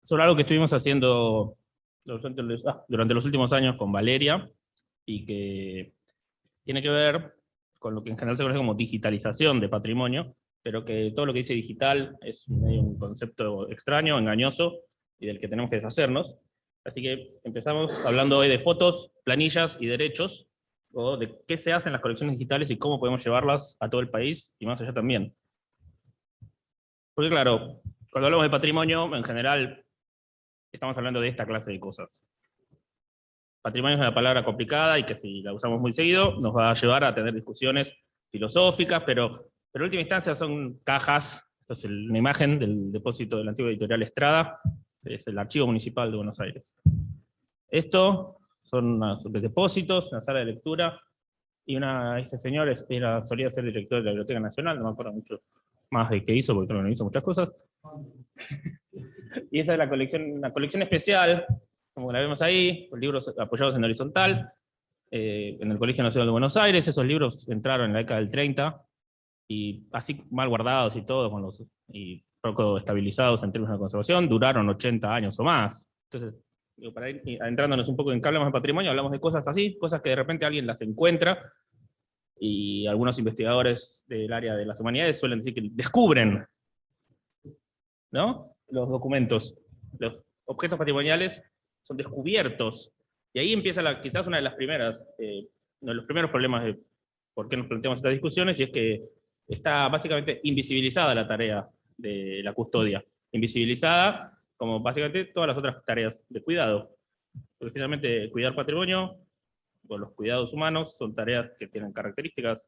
sobre algo que estuvimos haciendo durante los últimos años con Valeria, y que tiene que ver con lo que en general se conoce como digitalización de patrimonio, pero que todo lo que dice digital es un concepto extraño, engañoso, y del que tenemos que deshacernos. Así que empezamos hablando hoy de fotos, planillas y derechos, o de qué se hace en las colecciones digitales y cómo podemos llevarlas a todo el país y más allá también. Porque claro, cuando hablamos de patrimonio, en general, estamos hablando de esta clase de cosas. Patrimonio es una palabra complicada y que si la usamos muy seguido nos va a llevar a tener discusiones filosóficas, pero en última instancia son cajas. Esto es una imagen del depósito de la antigua editorial Estrada, que es el Archivo Municipal de Buenos Aires. Esto son unos depósitos, una sala de lectura, y este señor solía ser director de la Biblioteca Nacional, no me acuerdo mucho más de qué hizo, porque creo que no hizo muchas cosas. Y esa es la colección, una colección especial, como la vemos ahí, con libros apoyados en horizontal, en el Colegio Nacional de Buenos Aires. Esos libros entraron en la década del 30, y así mal guardados y todo, y poco estabilizados en términos de conservación, duraron 80 años o más. Entonces, para ir adentrándonos un poco en qué hablamos de patrimonio, hablamos de cosas así, cosas que de repente alguien las encuentra, y algunos investigadores del área de las humanidades suelen decir que descubren, ¿no? Los documentos, los objetos patrimoniales son descubiertos, y ahí empieza quizás una de las primeras, uno de los primeros problemas de por qué nos planteamos estas discusiones, y es que está básicamente invisibilizada la tarea de la custodia, invisibilizada como básicamente todas las otras tareas de cuidado, porque finalmente cuidar patrimonio, o los cuidados humanos, son tareas que tienen características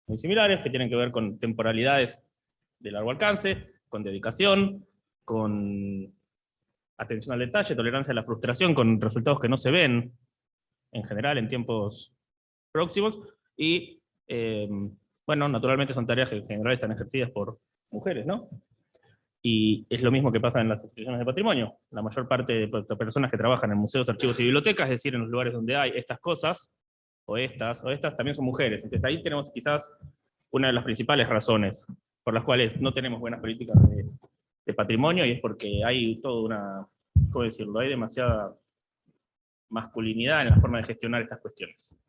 muy similares, que tienen que ver con temporalidades de largo alcance, con dedicación, con atención al detalle, tolerancia a la frustración, con resultados que no se ven en general en tiempos próximos, y bueno, naturalmente son tareas que en general están ejercidas por mujeres, ¿no? Y es lo mismo que pasa en las instituciones de patrimonio. La mayor parte de personas que trabajan en museos, archivos y bibliotecas, es decir, en los lugares donde hay estas cosas, o estas, también son mujeres. Entonces ahí tenemos quizás una de las principales razones por las cuales no tenemos buenas políticas de patrimonio, y es porque hay toda una, ¿cómo decirlo? Hay demasiada masculinidad en la forma de gestionar estas cuestiones.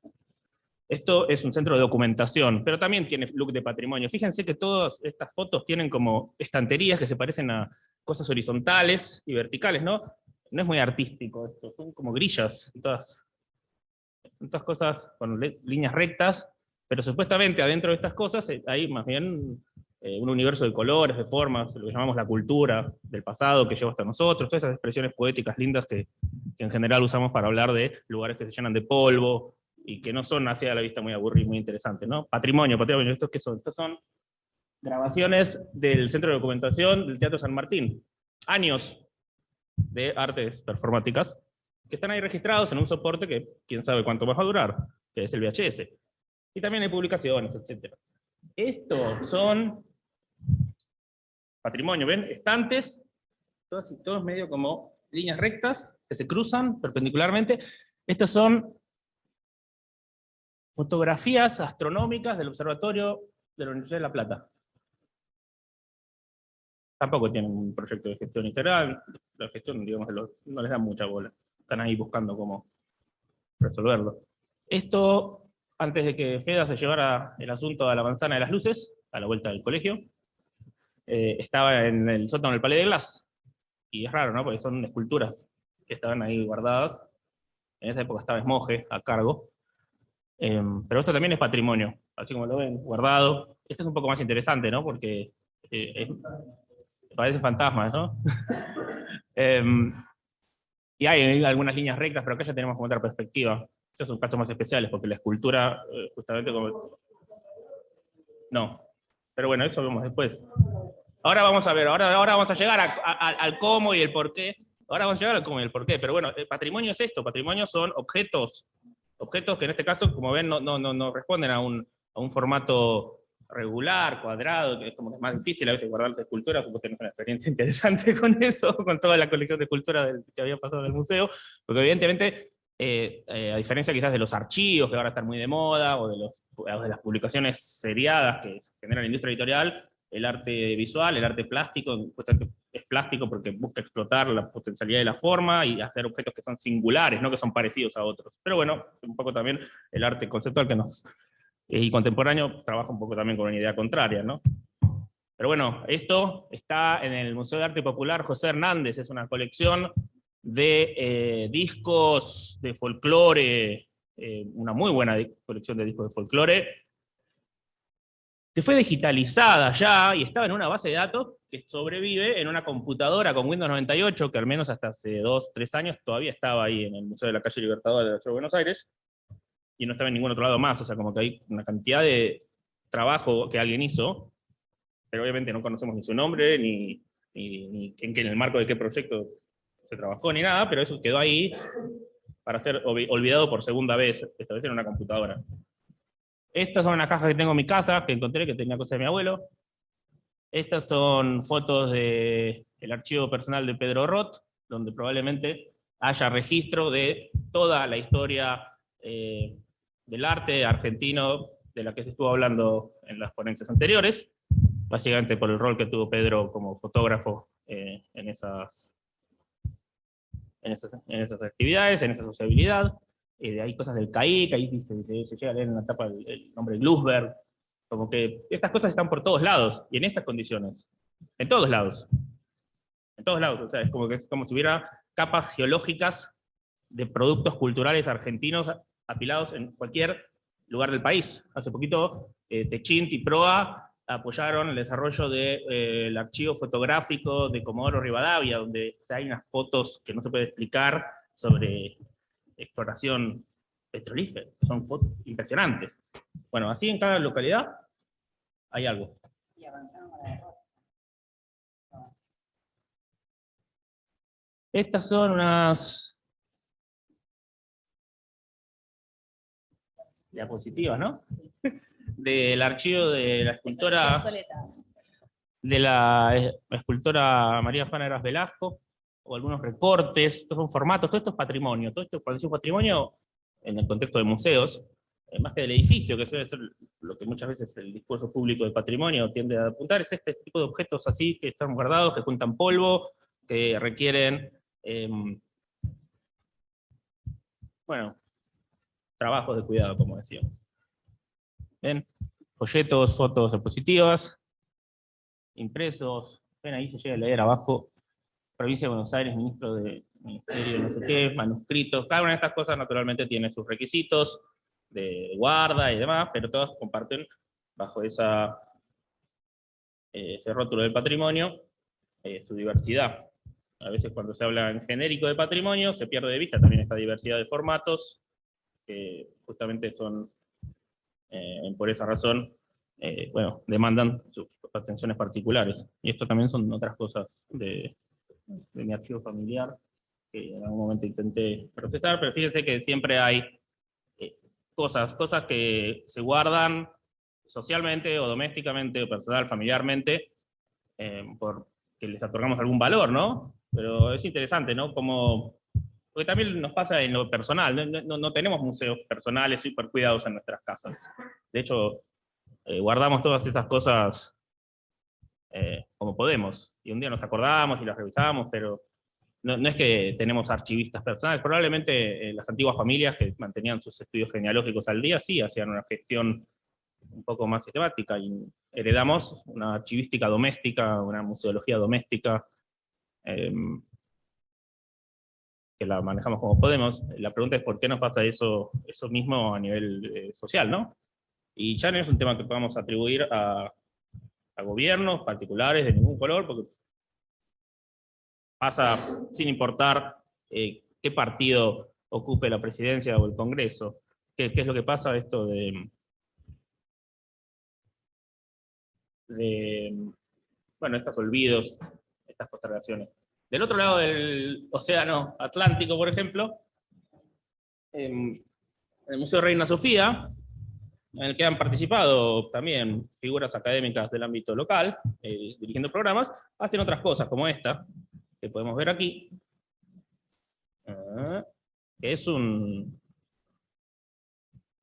Esto es un centro de documentación, pero también tiene look de patrimonio. Fíjense que todas estas fotos tienen como estanterías que se parecen a cosas horizontales y verticales, ¿no? No es muy artístico esto, son como grillas, son todas cosas con líneas rectas, pero supuestamente adentro de estas cosas hay más bien un universo de colores, de formas, lo que llamamos la cultura del pasado que lleva hasta nosotros, todas esas expresiones poéticas lindas que en general usamos para hablar de lugares que se llenan de polvo, y que no son así a la vista muy aburridos, muy interesantes, ¿no? Patrimonio, ¿estos qué son? Estos son grabaciones del Centro de Documentación del Teatro San Martín. Años de artes performáticas que están ahí registrados en un soporte que quién sabe cuánto más va a durar, que es el VHS. Y también hay publicaciones, etc. Estos son patrimonio, ¿ven? Estantes, todos medio como líneas rectas que se cruzan perpendicularmente. Estos son fotografías astronómicas del observatorio de la Universidad de La Plata. Tampoco tienen un proyecto de gestión integral, la gestión, digamos, no les da mucha bola. Están ahí buscando cómo resolverlo. Esto, antes de que FEDA se llevara el asunto a la manzana de las luces, a la vuelta del colegio, estaba en el sótano del Palais de Glass. Y es raro, ¿no? Porque son esculturas que estaban ahí guardadas. En esa época estaba Esmoje a cargo. Pero esto también es patrimonio, así como lo ven, guardado. Este es un poco más interesante, ¿no? Porque parece fantasmas, ¿no? Y hay algunas líneas rectas, pero acá ya tenemos como otra perspectiva. Estos son casos más especiales, porque la escultura, justamente como... No. Pero bueno, eso vemos después. Ahora vamos a ver, ahora vamos a llegar al cómo y el por qué. Ahora vamos a llegar al cómo y el por qué. Pero bueno, patrimonio es esto. Patrimonio son objetos que en este caso, como ven, no responden a un formato regular, cuadrado, que es como más difícil a veces guardar las esculturas, porque tenemos una experiencia interesante con eso, con toda la colección de escultura que había pasado del museo, porque evidentemente, a diferencia quizás de los archivos, que ahora están muy de moda, o de las publicaciones seriadas que generan la industria editorial, el arte visual, el arte plástico, justamente es plástico porque busca explotar la potencialidad de la forma y hacer objetos que son singulares, no que son parecidos a otros. Pero bueno, un poco también el arte conceptual y contemporáneo trabaja un poco también con una idea contraria, ¿no? Pero bueno, esto está en el Museo de Arte Popular José Hernández, es una colección de discos de folclore, una muy buena colección de discos de folclore, que fue digitalizada ya y estaba en una base de datos que sobrevive en una computadora con Windows 98, que al menos hasta hace 2, 3 años todavía estaba ahí en el Museo de la Calle Libertador de la Ciudad de Buenos Aires, y no estaba en ningún otro lado más, o sea, como que hay una cantidad de trabajo que alguien hizo, pero obviamente no conocemos ni su nombre, ni en el marco de qué proyecto se trabajó, ni nada, pero eso quedó ahí para ser olvidado por segunda vez, esta vez en una computadora. Estas son unas cajas que tengo en mi casa, que encontré que tenía cosas de mi abuelo. Estas son fotos del archivo personal de Pedro Roth, donde probablemente haya registro de toda la historia del arte argentino de la que se estuvo hablando en las ponencias anteriores, básicamente por el rol que tuvo Pedro como fotógrafo en esas actividades, en esa sociabilidad. Hay cosas del CAI, que ahí se llega a leer en la tapa el nombre Glusberg, como que estas cosas están por todos lados, y en estas condiciones, en todos lados, o sea, es como si hubiera capas geológicas de productos culturales argentinos apilados en cualquier lugar del país. Hace poquito, Techint y Proa apoyaron el desarrollo del archivo fotográfico de Comodoro Rivadavia, donde hay unas fotos que no se puede explicar sobre exploración petrolífera, son fotos impresionantes. Bueno, así en cada localidad hay algo. Y avanzaron a la derrota. Estas son unas diapositivas, ¿no? Del archivo de la escultora María Juana Eras Velasco, o algunos recortes, estos son formatos, todo esto es patrimonio, todo esto cuando decimos patrimonio en el contexto de museos, más que del edificio, que suele ser lo que muchas veces el discurso público de patrimonio tiende a apuntar, es este tipo de objetos así que están guardados, que juntan polvo, que requieren, bueno, trabajos de cuidado, como decíamos. ¿Ven? Folletos, fotos diapositivas, impresos, ven ahí se llega a leer abajo, Provincia de Buenos Aires, ministro de Ministerio no sé qué, manuscritos, cada una de estas cosas naturalmente tiene sus requisitos de guarda y demás, pero todas comparten bajo ese rótulo del patrimonio su diversidad. A veces cuando se habla en genérico de patrimonio se pierde de vista también esta diversidad de formatos, que justamente son, por esa razón, bueno, demandan sus atenciones particulares. Y esto también son otras cosas de mi archivo familiar, que en algún momento intenté procesar, pero fíjense que siempre hay cosas que se guardan socialmente o domésticamente o personal, familiarmente, porque les otorgamos algún valor, ¿no? Pero es interesante, ¿no? Porque también nos pasa en lo personal, no tenemos museos personales súper cuidados en nuestras casas. De hecho, guardamos todas esas cosas como podemos, y un día nos acordamos y las revisamos, pero no es que tenemos archivistas personales. Probablemente las antiguas familias que mantenían sus estudios genealógicos al día sí hacían una gestión un poco más sistemática, y heredamos una archivística doméstica, una museología doméstica, que la manejamos como podemos. La pregunta es por qué nos pasa eso mismo a nivel social, ¿no? Y ya no es un tema que podamos atribuir a gobiernos particulares de ningún color, porque pasa sin importar qué partido ocupe la presidencia o el Congreso. ¿Qué es lo que pasa? Esto bueno, estos olvidos, estas postergaciones. Del otro lado del océano Atlántico, por ejemplo, en el Museo Reina Sofía, en el que han participado también figuras académicas del ámbito local, dirigiendo programas, hacen otras cosas como esta, que podemos ver aquí, que es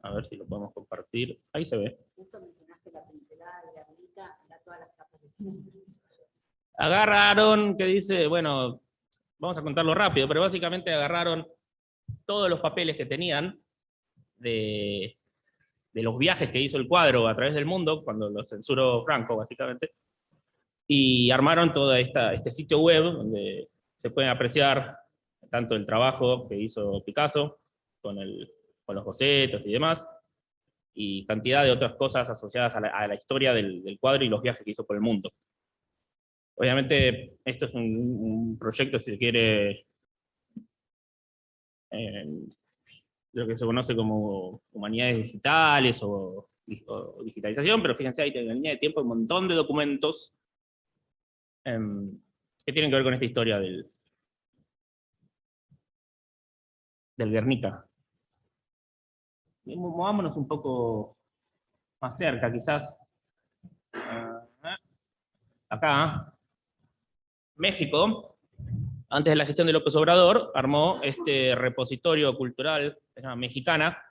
a ver si lo podemos compartir, ahí se ve. Justo mencionaste la pincelada de la grita, todas las capas de Agarraron, que dice, bueno, vamos a contarlo rápido, pero básicamente agarraron todos los papeles que tenían de los viajes que hizo el cuadro a través del mundo, cuando lo censuró Franco, básicamente, y armaron todo este sitio web donde se pueden apreciar tanto el trabajo que hizo Picasso con los bocetos y demás, y cantidad de otras cosas asociadas a la historia del cuadro y los viajes que hizo por el mundo. Obviamente, esto es un proyecto, si se quiere, lo que se conoce como humanidades digitales o digitalización, pero fíjense, ahí en la línea de tiempo hay un montón de documentos que tienen que ver con esta historia del Guernica. Movámonos un poco más cerca, quizás. Acá, México, antes de la gestión de López Obrador, armó este repositorio cultural, que se llama Mexicana.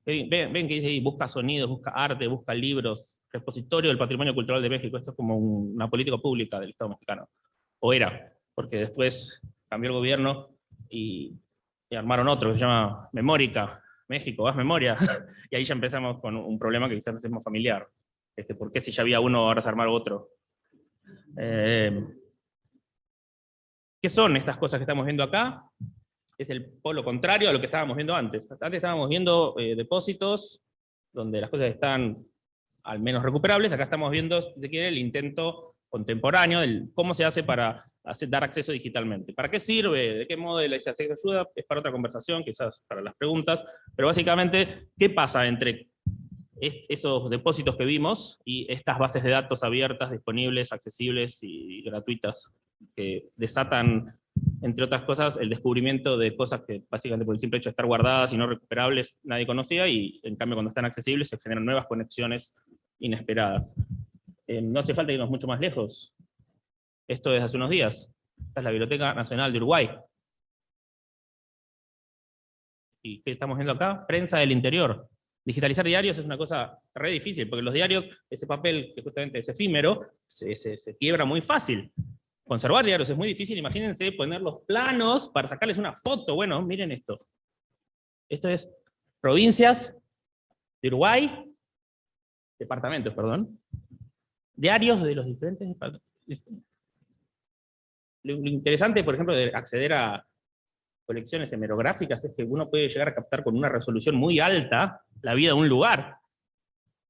Ven que dice ahí, busca sonidos, busca arte, busca libros, repositorio del patrimonio cultural de México. Esto es como una política pública del Estado mexicano. O era, porque después cambió el gobierno y armaron otro que se llama Memórica. México, haz memoria. Y ahí ya empezamos con un problema que quizás no es más familiar. ¿Por qué si ya había uno, ahora se arma otro? ¿Qué son estas cosas que estamos viendo acá? Es el polo contrario a lo que estábamos viendo antes. Antes estábamos viendo depósitos donde las cosas están al menos recuperables. Acá estamos viendo, si se quiere, el intento contemporáneo, cómo se hace para dar acceso digitalmente. ¿Para qué sirve? ¿De qué modo ese acceso ayuda? Es para otra conversación, quizás para las preguntas, pero básicamente, ¿qué pasa entre esos depósitos que vimos y estas bases de datos abiertas, disponibles, accesibles y gratuitas, que desatan, entre otras cosas, el descubrimiento de cosas que básicamente por el simple hecho de estar guardadas y no recuperables nadie conocía, y en cambio cuando están accesibles se generan nuevas conexiones inesperadas? No hace falta irnos mucho más lejos. Esto es hace unos días. Esta es la Biblioteca Nacional de Uruguay. ¿Y qué estamos viendo acá? Prensa del interior. Digitalizar diarios es una cosa re difícil, porque los diarios, ese papel que justamente es efímero, se quiebra muy fácil. Conservar diarios es muy difícil. Imagínense poner los planos para sacarles una foto. Bueno, miren esto. Esto es provincias de Uruguay, departamentos, perdón. Diarios de los diferentes departamentos. Lo interesante, por ejemplo, de acceder a colecciones hemerográficas es que uno puede llegar a captar con una resolución muy alta la vida de un lugar.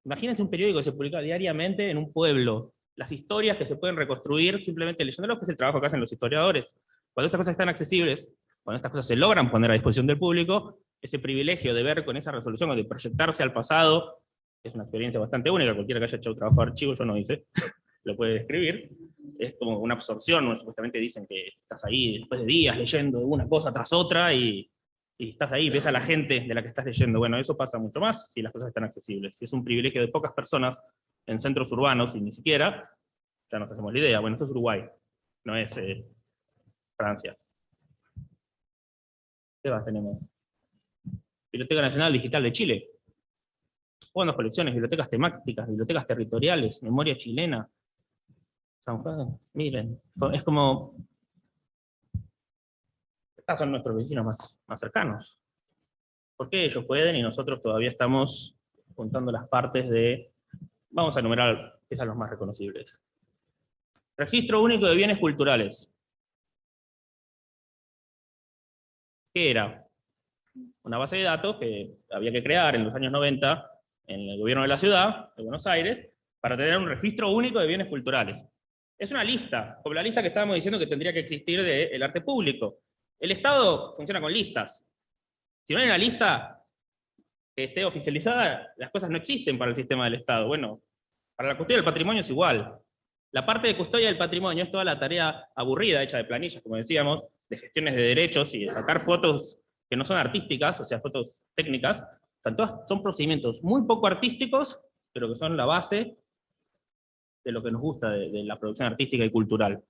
Imagínense un periódico que se publica diariamente en un pueblo, las historias que se pueden reconstruir simplemente leyéndolo, que es el trabajo que hacen los historiadores. Cuando estas cosas están accesibles, cuando estas cosas se logran poner a disposición del público, ese privilegio de ver con esa resolución o de proyectarse al pasado, es una experiencia bastante única. Cualquiera que haya hecho trabajo de archivo, yo no hice, lo puede describir. Es como una absorción, supuestamente dicen que estás ahí después de días leyendo una cosa tras otra y estás ahí, ves a la gente de la que estás leyendo. Bueno, eso pasa mucho más si las cosas están accesibles. Si es un privilegio de pocas personas en centros urbanos y ni siquiera, ya nos hacemos la idea. Bueno, esto es Uruguay, no es Francia. ¿Qué más tenemos? Biblioteca Nacional Digital de Chile. Buenas colecciones, bibliotecas temáticas, bibliotecas territoriales, memoria chilena. San Juan, miren, es como... Estos son nuestros vecinos más cercanos. ¿Por qué ellos pueden y nosotros todavía estamos juntando las partes de... Vamos a enumerar quizás los más reconocibles. Registro Único de Bienes Culturales. ¿Qué era? Una base de datos que había que crear en los años 90 en el gobierno de la ciudad, de Buenos Aires, para tener un registro único de bienes culturales. Es una lista, como la lista que estábamos diciendo que tendría que existir del arte público. El Estado funciona con listas. Si no hay una lista que esté oficializada, las cosas no existen para el sistema del Estado. Bueno, para la custodia del patrimonio es igual. La parte de custodia del patrimonio es toda la tarea aburrida, hecha de planillas, como decíamos, de gestiones de derechos y de sacar fotos que no son artísticas, o sea, fotos técnicas. O sea, todas son procedimientos muy poco artísticos, pero que son la base de lo que nos gusta de la producción artística y cultural.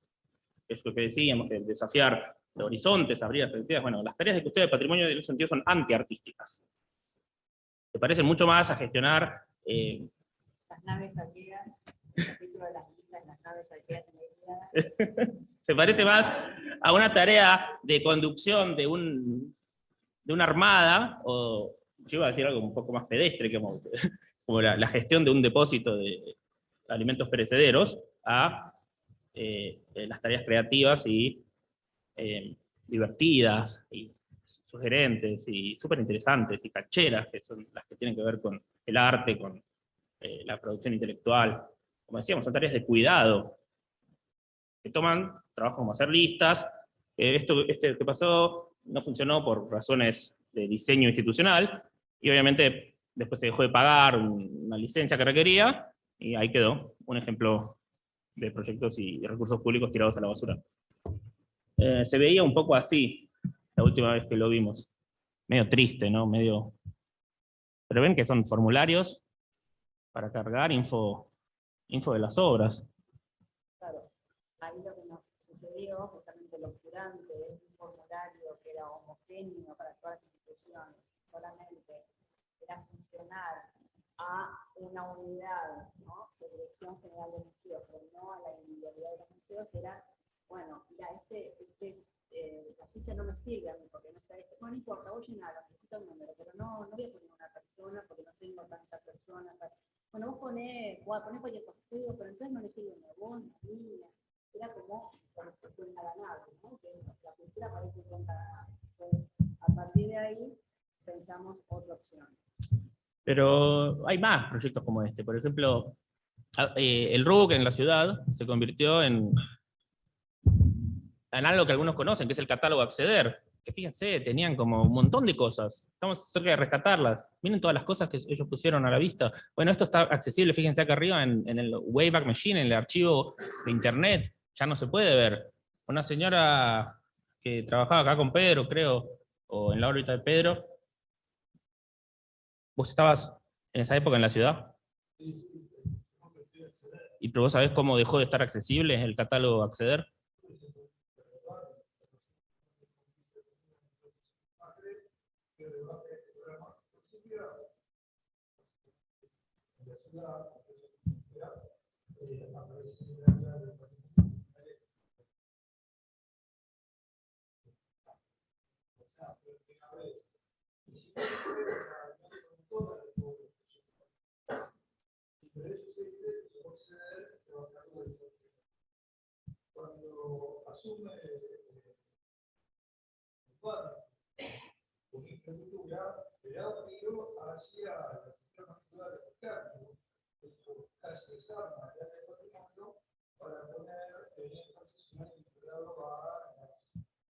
Es lo que decíamos, que desafiar de horizontes, abrir perspectivas. Bueno, las tareas de custodia del patrimonio en ese sentido son antiartísticas. Se parecen mucho más a gestionar... Las naves alliegan, el capítulo de las islas, las naves alliegan. Se parece más a una tarea de conducción de una armada, o yo iba a decir algo un poco más pedestre, como la gestión de un depósito de alimentos perecederos, a las tareas creativas y divertidas, y sugerentes, y súper interesantes, y cancheras, que son las que tienen que ver con el arte, con la producción intelectual. Como decíamos, son tareas de cuidado, que toman trabajo como hacer listas. Este que pasó no funcionó por razones de diseño institucional, y obviamente después se dejó de pagar una licencia que requería, y ahí quedó un ejemplo de proyectos y recursos públicos tirados a la basura. Se veía un poco así la última vez que lo vimos. Medio triste, ¿no? Pero ven que son formularios para cargar info de las obras. Claro, ahí lo que nos sucedió, justamente lo curante, es un formulario que era homogéneo para todas las instituciones, solamente era funcionar a una unidad, ¿no?, de Dirección General de Museos, pero no a la individualidad de los museos. Era, bueno, mira, la ficha no me sirve a mí porque no está este. Bueno, no importa, voy a llenar, necesito un número, pero no voy a poner una persona porque no tengo tantas personas. Bueno, vos ponés cualquier cosa, pero entonces no le sirve ni a vos, ni a mí. Era como cuenta ganado, ¿no? Que la cultura parece cuenta ganado. Entonces, a partir de ahí pensamos otra opción. Pero hay más proyectos como este. Por ejemplo, el RUC en la ciudad se convirtió en algo que algunos conocen, que es el catálogo Acceder, que fíjense, tenían como un montón de cosas. Estamos cerca de rescatarlas. Miren todas las cosas que ellos pusieron a la vista. Bueno, esto está accesible, fíjense acá arriba, en el Wayback Machine, en el archivo de internet. Ya no se puede ver. Una señora que trabajaba acá con Pedro, creo, o en la órbita de Pedro. ¿Vos estabas en esa época en la ciudad? ¿Y pero vos sabés cómo dejó de estar accesible el catálogo Acceder? Cuando asume una infraestructura, le da tiro hacia la cultura natural de Ricardo, casi desarma ya de patrimonio para poner énfasis más integrado a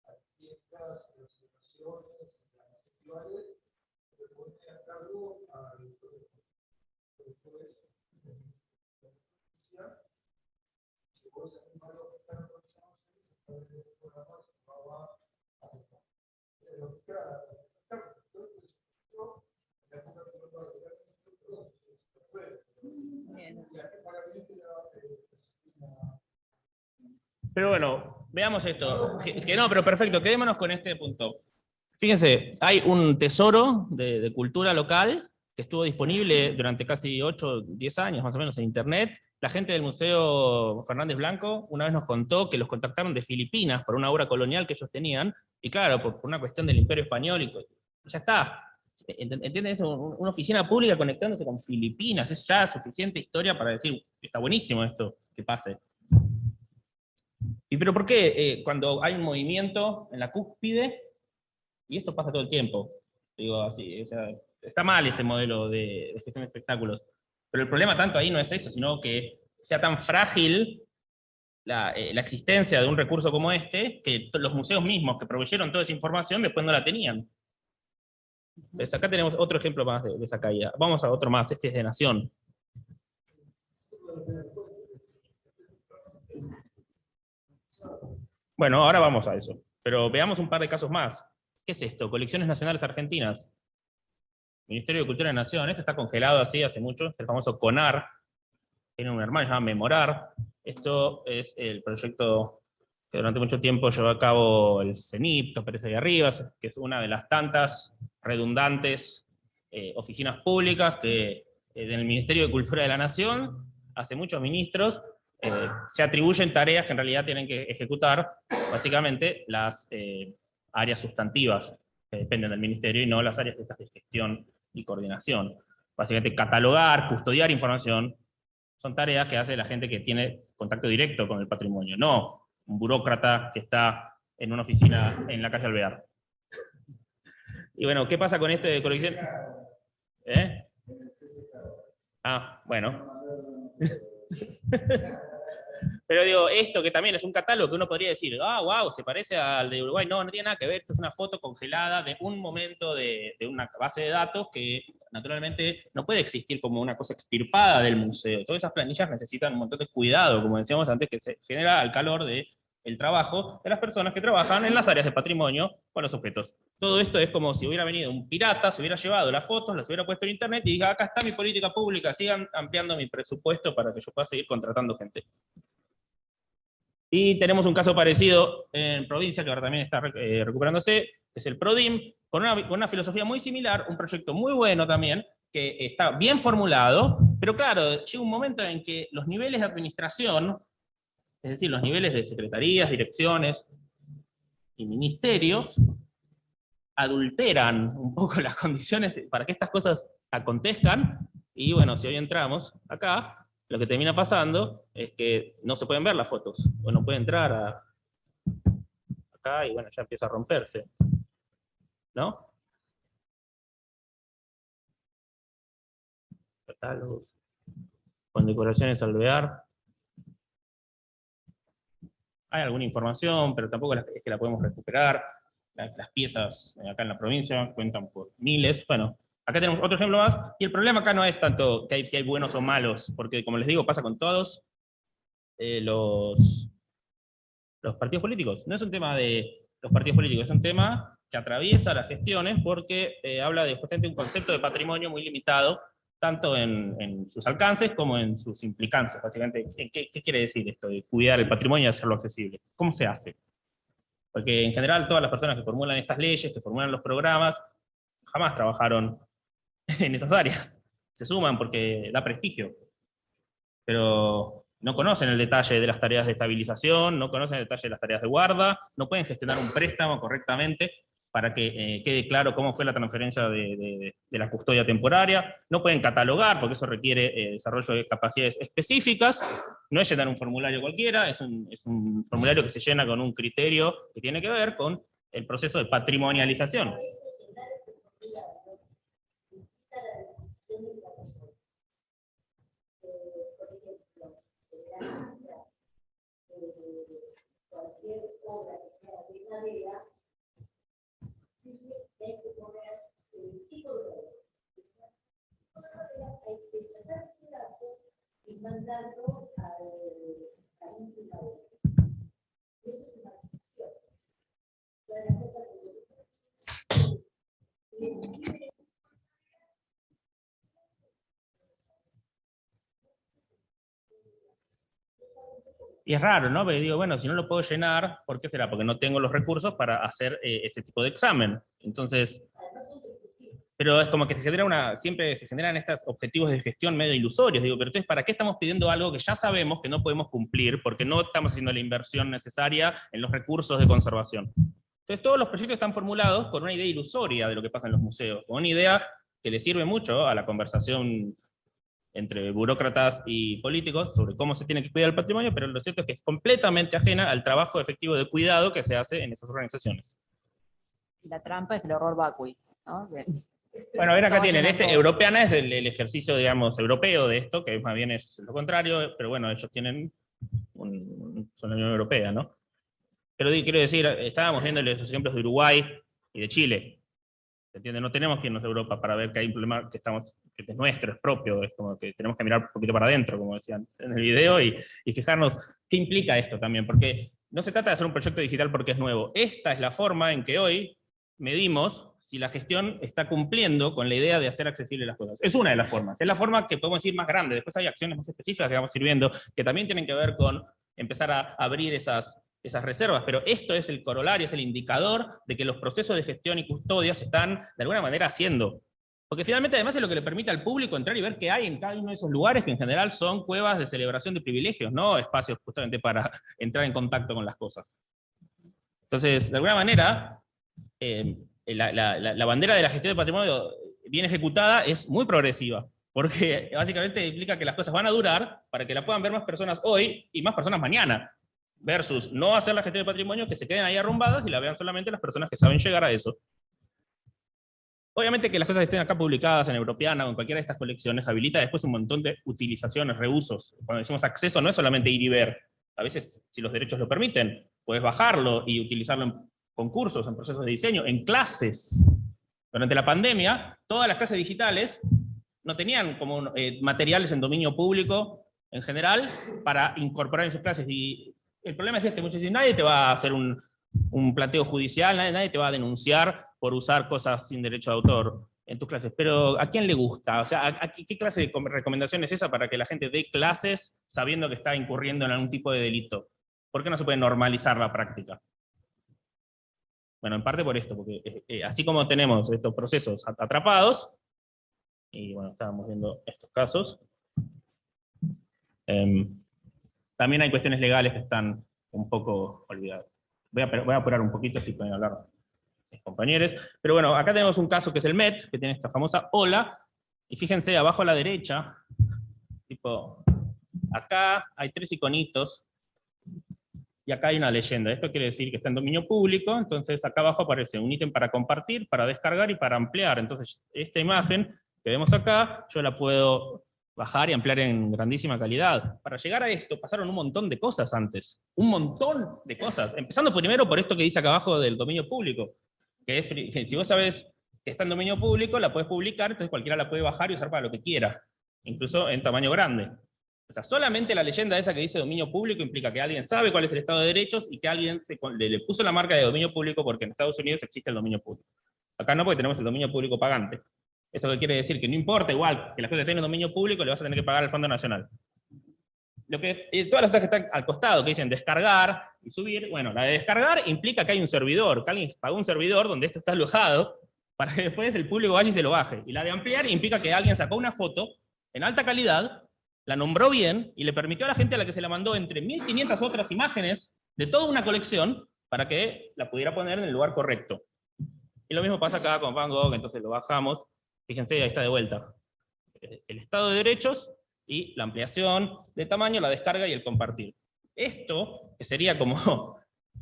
las fiestas, las celebraciones, las festivales, que pone a cargo al Pero bueno, veamos esto. Que no, pero perfecto, quedémonos con este punto. Fíjense, hay un tesoro de cultura local que estuvo disponible durante casi 8 o 10 años más o menos en internet. La gente del Museo Fernández Blanco una vez nos contó que los contactaron de Filipinas por una obra colonial que ellos tenían, y claro, por una cuestión del Imperio Español, y ya está. ¿Entienden eso? Una oficina pública conectándose con Filipinas, es ya suficiente historia para decir, está buenísimo esto que pase. Pero ¿por qué cuando hay un movimiento en la cúspide, y esto pasa todo el tiempo, digo así, o sea, está mal este modelo de gestión de espectáculos, pero el problema tanto ahí no es eso, sino que sea tan frágil la existencia de un recurso como este, que los museos mismos que proveyeron toda esa información después no la tenían. Entonces acá tenemos otro ejemplo más de esa caída. Vamos a otro más, este es de Nación. Bueno, ahora vamos a eso, pero veamos un par de casos más. ¿Qué es esto? Colecciones Nacionales Argentinas. Ministerio de Cultura de Nación. Esto está congelado así hace mucho. El famoso CONAR. Tiene un hermano llamado Memorar. Esto es el proyecto que durante mucho tiempo llevó a cabo el CENIP, que aparece ahí arriba, que es una de las tantas redundantes oficinas públicas que en el Ministerio de Cultura de la Nación, hace muchos ministros se atribuyen tareas que en realidad tienen que ejecutar, básicamente, las áreas sustantivas que dependen del ministerio y no las áreas de gestión y coordinación. Básicamente, catalogar, custodiar información, son tareas que hace la gente que tiene contacto directo con el patrimonio, no un burócrata que está en una oficina en la calle Alvear. Y bueno, ¿qué pasa con este de colección? ¿Eh? Ah, bueno. Pero digo, esto que también es un catálogo que uno podría decir, ah, wow, se parece al de Uruguay. No, no tiene nada que ver, esto es una foto congelada de un momento de una base de datos que naturalmente no puede existir como una cosa extirpada del museo. Todas esas planillas necesitan un montón de cuidado, como decíamos antes, que se genera al calor del trabajo de las personas que trabajan en las áreas de patrimonio con los objetos. Todo esto es como si hubiera venido un pirata, se hubiera llevado las fotos, las hubiera puesto en internet y diga, acá está mi política pública, sigan ampliando mi presupuesto para que yo pueda seguir contratando gente. Y tenemos un caso parecido en provincia, que ahora también está recuperándose, que es el PRODIM, con una filosofía muy similar, un proyecto muy bueno también, que está bien formulado, pero claro, llega un momento en que los niveles de administración, es decir, los niveles de secretarías, direcciones y ministerios, adulteran un poco las condiciones para que estas cosas acontezcan, y bueno, si hoy entramos acá, lo que termina pasando es que no se pueden ver las fotos, o no puede entrar acá, y bueno, ya empieza a romperse, ¿no? Catálogos, condecoraciones Alvear. Hay alguna información, pero tampoco es que la podemos recuperar. Las piezas acá en la provincia cuentan por miles. Bueno, acá tenemos otro ejemplo más, y el problema acá no es tanto que si hay buenos o malos, porque como les digo, pasa con todos los partidos políticos. No es un tema de los partidos políticos, es un tema que atraviesa las gestiones porque habla de justamente un concepto de patrimonio muy limitado, tanto en sus alcances como en sus implicancias. Básicamente, ¿qué quiere decir esto de cuidar el patrimonio y hacerlo accesible? ¿Cómo se hace? Porque en general todas las personas que formulan estas leyes, que formulan los programas, jamás trabajaron en esas áreas. Se suman porque da prestigio, pero no conocen el detalle de las tareas de estabilización, no conocen el detalle de las tareas de guarda, no pueden gestionar un préstamo correctamente para que quede claro cómo fue la transferencia de la custodia temporaria, no pueden catalogar, porque eso requiere desarrollo de capacidades específicas, no es llenar un formulario cualquiera, es un formulario que se llena con un criterio que tiene que ver con el proceso de patrimonialización. Cualquier obra que sea de madera, dice que hay que poner el tipo de obra. Hay que sacar el pedazo y mandarlo al instituto. Y eso es una cuestión. Todas las cosas que Y es raro, ¿no? Porque digo, bueno, si no lo puedo llenar, ¿por qué será? Porque no tengo los recursos para hacer ese tipo de examen. Entonces, pero es como que siempre se generan estos objetivos de gestión medio ilusorios. Digo, pero entonces, ¿para qué estamos pidiendo algo que ya sabemos que no podemos cumplir? Porque no estamos haciendo la inversión necesaria en los recursos de conservación. Entonces, todos los proyectos están formulados con una idea ilusoria de lo que pasa en los museos, con una idea que le sirve mucho a la conversación entre burócratas y políticos sobre cómo se tiene que cuidar el patrimonio, pero lo cierto es que es completamente ajena al trabajo efectivo de cuidado que se hace en esas organizaciones. Y la trampa es el horror vacui, ¿no? Bueno, ven acá tienen, Europeana es el ejercicio, digamos, europeo de esto, que más bien es lo contrario, pero bueno, ellos tienen, son la Unión Europea, ¿no? Pero quiero decir, estábamos viendo los ejemplos de Uruguay y de Chile. ¿Entiendes? No tenemos que irnos a Europa para ver que hay un problema que es nuestro, es propio, es como que tenemos que mirar un poquito para adentro, como decían en el video, y fijarnos qué implica esto también, porque no se trata de hacer un proyecto digital porque es nuevo. Esta es la forma en que hoy medimos si la gestión está cumpliendo con la idea de hacer accesibles las cosas. Es una de las formas, es la forma que podemos decir más grande. Después hay acciones más específicas que vamos a ir viendo, que también tienen que ver con empezar a abrir esas reservas, pero esto es el corolario, es el indicador de que los procesos de gestión y custodia se están de alguna manera haciendo. Porque finalmente además es lo que le permite al público entrar y ver qué hay en cada uno de esos lugares, que en general son cuevas de celebración de privilegios, no espacios justamente para entrar en contacto con las cosas. Entonces, de alguna manera, la bandera de la gestión de patrimonio bien ejecutada es muy progresiva, porque básicamente implica que las cosas van a durar para que la puedan ver más personas hoy y más personas mañana, versus no hacer la gestión de patrimonio, que se queden ahí arrumbadas y la vean solamente las personas que saben llegar a eso. Obviamente que las cosas estén acá publicadas en Europeana o en cualquiera de estas colecciones habilita después un montón de utilizaciones, reusos. Cuando decimos acceso no es solamente ir y ver. A veces, si los derechos lo permiten, puedes bajarlo y utilizarlo en concursos, en procesos de diseño, en clases. Durante la pandemia, todas las clases digitales no tenían como materiales en dominio público en general para incorporar en sus clases. Y el problema es muchos dicen, nadie te va a hacer un planteo judicial, nadie te va a denunciar por usar cosas sin derecho de autor en tus clases, pero ¿a quién le gusta? O sea, ¿qué clase de recomendación es esa para que la gente dé clases sabiendo que está incurriendo en algún tipo de delito? ¿Por qué no se puede normalizar la práctica? Bueno, en parte por esto, porque así como tenemos estos procesos atrapados, y bueno, estábamos viendo estos casos, también hay cuestiones legales que están un poco olvidadas. Voy a apurar un poquito, si pueden hablar mis compañeros. Pero bueno, acá tenemos un caso que es el MET, que tiene esta famosa ola, y fíjense, abajo a la derecha, tipo, acá hay 3 iconitos, y acá hay una leyenda. Esto quiere decir que está en dominio público, entonces acá abajo aparece un ítem para compartir, para descargar y para ampliar. Entonces, esta imagen que vemos acá, yo la puedo bajar y ampliar en grandísima calidad. Para llegar a esto pasaron un montón de cosas antes. Un montón de cosas. Empezando primero por esto que dice acá abajo del dominio público. Que si vos sabés que está en dominio público, la puedes publicar, entonces cualquiera la puede bajar y usar para lo que quiera. Incluso en tamaño grande. O sea, solamente la leyenda esa que dice dominio público implica que alguien sabe cuál es el estado de derechos y que alguien le puso la marca de dominio público porque en Estados Unidos existe el dominio público. Acá no, porque tenemos el dominio público pagante. Esto quiere decir que no importa, igual que las cosas estén en dominio público, le vas a tener que pagar al Fondo Nacional. Todas las cosas que están al costado, que dicen descargar y subir, bueno, la de descargar implica que hay un servidor, que alguien pagó un servidor donde esto está alojado, para que después el público vaya y se lo baje. Y la de ampliar implica que alguien sacó una foto en alta calidad, la nombró bien, y le permitió a la gente a la que se la mandó entre 1500 otras imágenes de toda una colección, para que la pudiera poner en el lugar correcto. Y lo mismo pasa acá con Van Gogh, entonces lo bajamos. Fíjense, ahí está de vuelta. El estado de derechos y la ampliación de tamaño, la descarga y el compartir. Esto, que sería como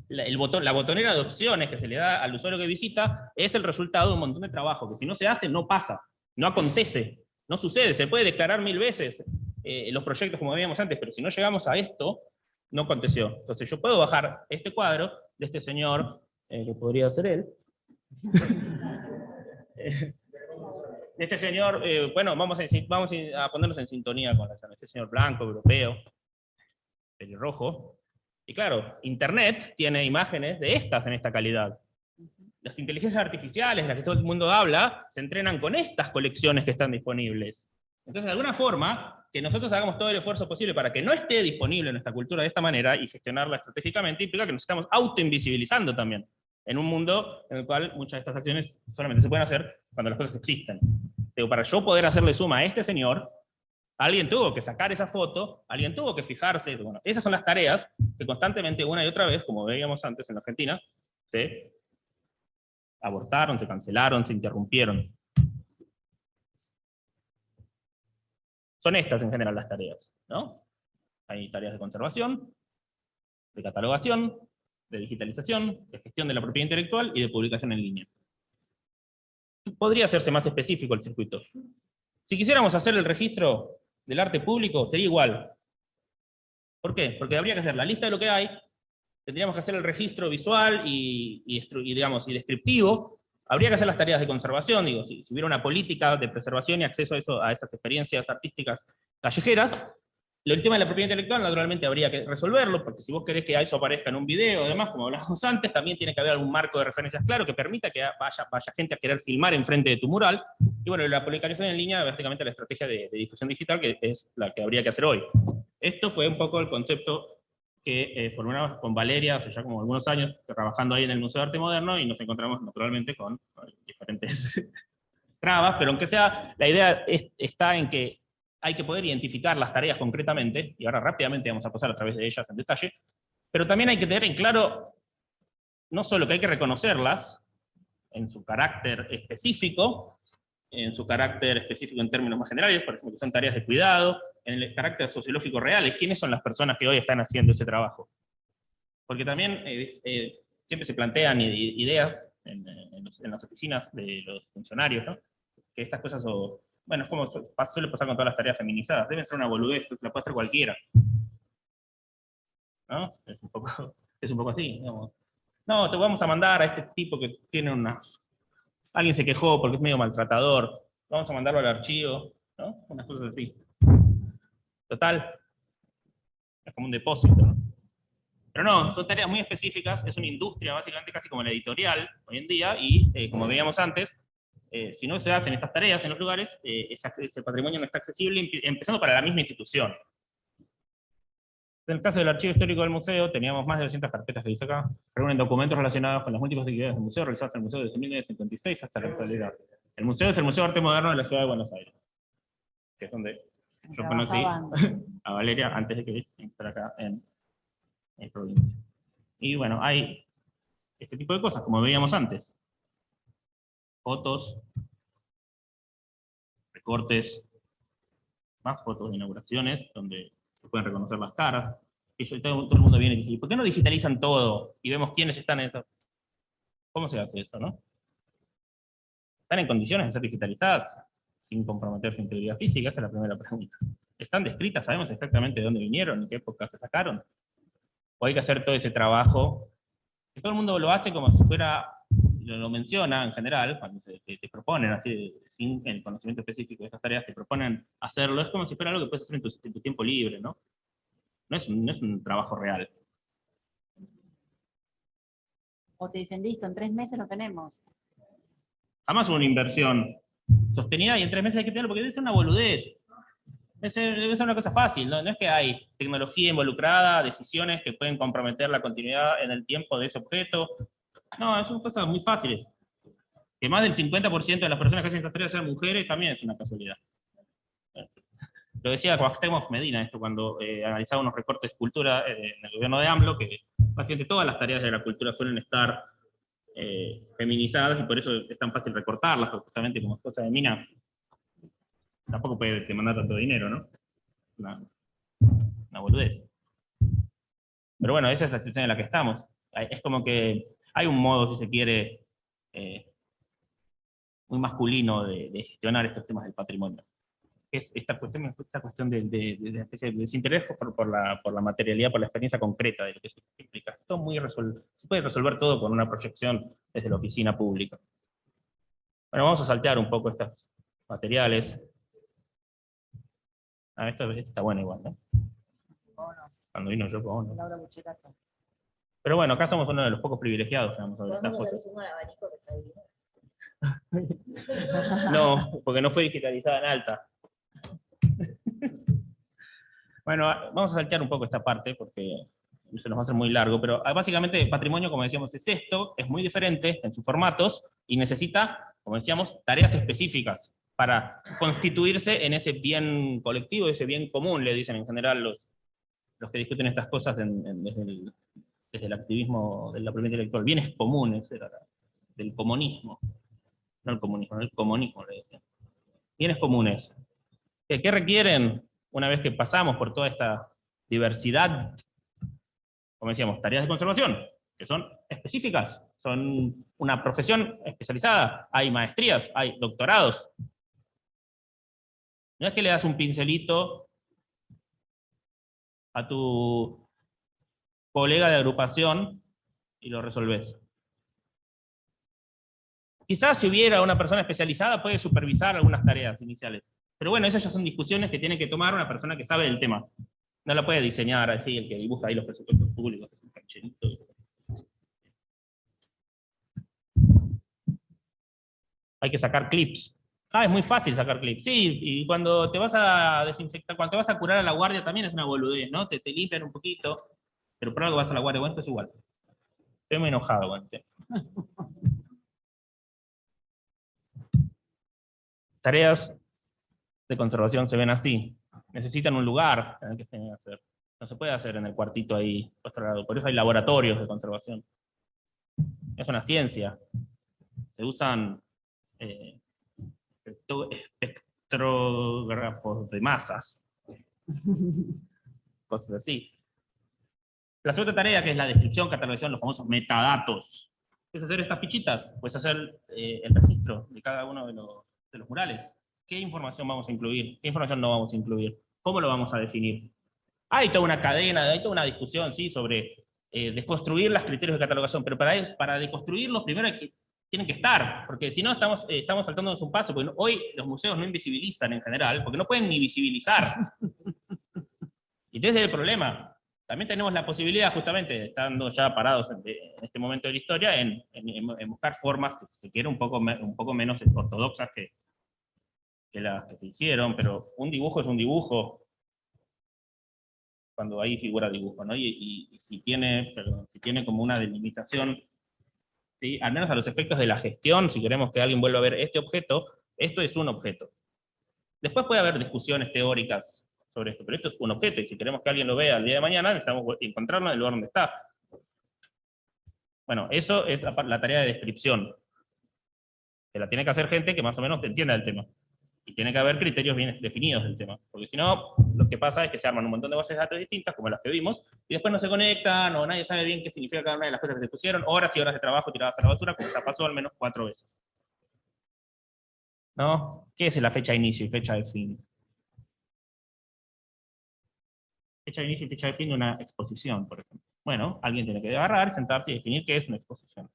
la botonera de opciones que se le da al usuario que visita, es el resultado de un montón de trabajo, que si no se hace, no pasa, no acontece, no sucede. Se puede declarar 1000 veces los proyectos como veíamos antes, pero si no llegamos a esto, no aconteció. Entonces yo puedo bajar este cuadro de este señor, que podría ser él, de este señor, bueno, vamos a ponernos en sintonía con este señor blanco, europeo, pelirrojo. Y claro, Internet tiene imágenes de estas en esta calidad. Las inteligencias artificiales, de las que todo el mundo habla, se entrenan con estas colecciones que están disponibles. Entonces, de alguna forma, que nosotros hagamos todo el esfuerzo posible para que no esté disponible en nuestra cultura de esta manera y gestionarla estratégicamente, implica que nos estamos autoinvisibilizando también, en un mundo en el cual muchas de estas acciones solamente se pueden hacer cuando las cosas existen. Pero para yo poder hacerle suma a este señor, alguien tuvo que sacar esa foto, alguien tuvo que fijarse. Bueno, esas son las tareas que constantemente, una y otra vez, como veíamos antes en la Argentina, se abortaron, se cancelaron, se interrumpieron. Son estas en general las tareas, ¿no? Hay tareas de conservación, de catalogación, de digitalización, de gestión de la propiedad intelectual y de publicación en línea. Podría hacerse más específico el circuito. Si quisiéramos hacer el registro del arte público, sería igual. ¿Por qué? Porque habría que hacer la lista de lo que hay, tendríamos que hacer el registro visual y descriptivo, habría que hacer las tareas de conservación, digo, si hubiera una política de preservación y acceso a esas experiencias artísticas callejeras. El tema de la propiedad intelectual, naturalmente, habría que resolverlo, porque si vos querés que eso aparezca en un video, además, como hablábamos antes, también tiene que haber algún marco de referencias claro que permita que vaya gente a querer filmar enfrente de tu mural. Y bueno, la publicación en línea, básicamente la estrategia de difusión digital, que es la que habría que hacer hoy. Esto fue un poco el concepto que formulamos con Valeria hace ya como algunos años, trabajando ahí en el Museo de Arte Moderno, y nos encontramos naturalmente con diferentes trabas, pero aunque sea, la idea está en que hay que poder identificar las tareas concretamente, y ahora rápidamente vamos a pasar a través de ellas en detalle, pero también hay que tener en claro no solo que hay que reconocerlas en su carácter específico, en su carácter específico en términos más generales, por ejemplo, que son tareas de cuidado, en el carácter sociológico real, quiénes son las personas que hoy están haciendo ese trabajo. Porque también siempre se plantean ideas en las oficinas de los funcionarios, ¿no? Que estas cosas, bueno, es como suele pasar con todas las tareas feminizadas, deben ser una boludez, la puede hacer cualquiera. ¿No? Es un poco así, digamos. No, te vamos a mandar a este tipo que tiene alguien se quejó porque es medio maltratador, vamos a mandarlo al archivo, ¿no? Unas cosas así. Total, es como un depósito, ¿no? Pero no, son tareas muy específicas, es una industria básicamente casi como la editorial hoy en día, y como veíamos antes, si no se hacen estas tareas en los lugares, ese patrimonio no está accesible, empezando para la misma institución. En el caso del Archivo Histórico del Museo, teníamos más de 200 carpetas que dice acá, reúnen documentos relacionados con las múltiples actividades del museo realizadas en el museo desde 1956 hasta la actualidad. El museo es el Museo de Arte Moderno de la Ciudad de Buenos Aires, que es donde yo conocí a Valeria antes de que entrara acá en provincia. Y bueno, hay este tipo de cosas, como veíamos antes. Fotos, recortes, más fotos de inauguraciones, donde se pueden reconocer las caras. Y todo el mundo viene y dice, ¿por qué no digitalizan todo? Y vemos quiénes están en eso. ¿Cómo se hace eso, no? ¿Están en condiciones de ser digitalizadas sin comprometer su integridad física? Esa es la primera pregunta. ¿Están descritas? ¿Sabemos exactamente de dónde vinieron? ¿En qué época se sacaron? ¿O hay que hacer todo ese trabajo? Que todo el mundo lo hace como si fuera, lo menciona en general, cuando te proponen, así, sin el conocimiento específico de estas tareas, te proponen hacerlo, es como si fuera algo que puedes hacer en tu tiempo libre, ¿no? No es un trabajo real. O te dicen, listo, en 3 meses lo tenemos. Jamás una inversión sostenida y en 3 meses hay que tenerlo, porque debe ser una boludez. Debe ser una cosa fácil, ¿no? No es que hay tecnología involucrada, decisiones que pueden comprometer la continuidad en el tiempo de ese objeto. No, son cosas muy fáciles. Que más del 50% de las personas que hacen estas tareas sean mujeres también es una casualidad. Lo decía Cuauhtémoc Medina, esto cuando analizaba unos recortes de cultura en el gobierno de AMLO, que básicamente todas las tareas de la cultura suelen estar feminizadas y por eso es tan fácil recortarlas, porque justamente como cosa de mina, tampoco puede demandar tanto dinero, ¿no? Una boludez. Pero bueno, esa es la situación en la que estamos. Es como que hay un modo, si se quiere, muy masculino de gestionar estos temas del patrimonio. Es esta cuestión de desinterés por la materialidad, por la experiencia concreta de lo que eso implica. Se puede resolver todo con una proyección desde la oficina pública. Bueno, vamos a saltear un poco estos materiales. Esto está bueno igual, ¿no? Cuando vino yo, no. Pero bueno, acá somos uno de los pocos privilegiados. Vamos a ver estas fotos. No, porque no fue digitalizada en alta. Bueno, vamos a saltear un poco esta parte porque se nos va a hacer muy largo, pero básicamente el patrimonio, como decíamos, es esto, es muy diferente en sus formatos y necesita, como decíamos, tareas específicas para constituirse en ese bien colectivo, ese bien común, le dicen en general los que discuten estas cosas desde el activismo de la propiedad intelectual. Bienes comunes, era del comunismo. No el comunismo, el comunismo le decían. Bienes comunes. ¿Qué requieren una vez que pasamos por toda esta diversidad? Como decíamos, tareas de conservación, que son específicas, son una profesión especializada, hay maestrías, hay doctorados. No es que le das un pincelito a tu colega de agrupación y lo resolvés. Quizás si hubiera una persona especializada puede supervisar algunas tareas iniciales. Pero bueno, esas ya son discusiones que tiene que tomar una persona que sabe del tema. No la puede diseñar así, el que dibuja ahí los presupuestos públicos. Es un cancherito. Hay que sacar clips. Es muy fácil sacar clips. Sí, y cuando te vas a desinfectar, cuando te vas a curar a la guardia también es una boludez, ¿no? Te limpian un poquito, pero por algo vas a la guardia. Bueno, esto es igual. Estoy muy enojado, bueno. tareas de conservación se ven así. Necesitan un lugar en el que se tienen que hacer. No se puede hacer en el cuartito ahí postergado. Por eso hay laboratorios de conservación. Es una ciencia. Se usan espectrógrafos de masas. Cosas así. La segunda tarea, que es la descripción, catalogación, los famosos metadatos. ¿Qué es hacer estas fichitas? Pues hacer el registro de cada uno de los murales. ¿Qué información vamos a incluir? ¿Qué información no vamos a incluir? ¿Cómo lo vamos a definir? Hay toda una cadena, hay toda una discusión, ¿sí?, sobre desconstruir los criterios de catalogación, pero para deconstruirlos primero tienen que estar, porque si no estamos saltándonos un paso, porque hoy los museos no invisibilizan en general, porque no pueden ni visibilizar. Y entonces el problema. También tenemos la posibilidad, justamente, estando ya parados en este momento de la historia, en buscar formas que, si se quiere, un poco menos ortodoxas que las que se hicieron, pero un dibujo es un dibujo, cuando ahí figura dibujo, ¿no? Y si tiene como una delimitación, ¿sí?, al menos a los efectos de la gestión, si queremos que alguien vuelva a ver este objeto, esto es un objeto. Después puede haber discusiones teóricas sobre esto, pero esto es un objeto, y si queremos que alguien lo vea el día de mañana, necesitamos encontrarlo en el lugar donde está. Bueno, eso es la tarea de descripción, que la tiene que hacer gente que más o menos entienda el tema. Y tiene que haber criterios bien definidos del tema, porque si no, lo que pasa es que se arman un montón de bases de datos distintas, como las que vimos, y después no se conectan, o nadie sabe bien qué significa cada una de las cosas que se pusieron, horas y horas de trabajo tiradas a la basura, como ya pasó al menos 4 veces. ¿No? ¿Qué es la fecha de inicio y fecha de fin? Fecha de inicio y fecha de fin de una exposición, por ejemplo. Bueno, alguien tiene que agarrar, sentarse y definir qué es una exposición.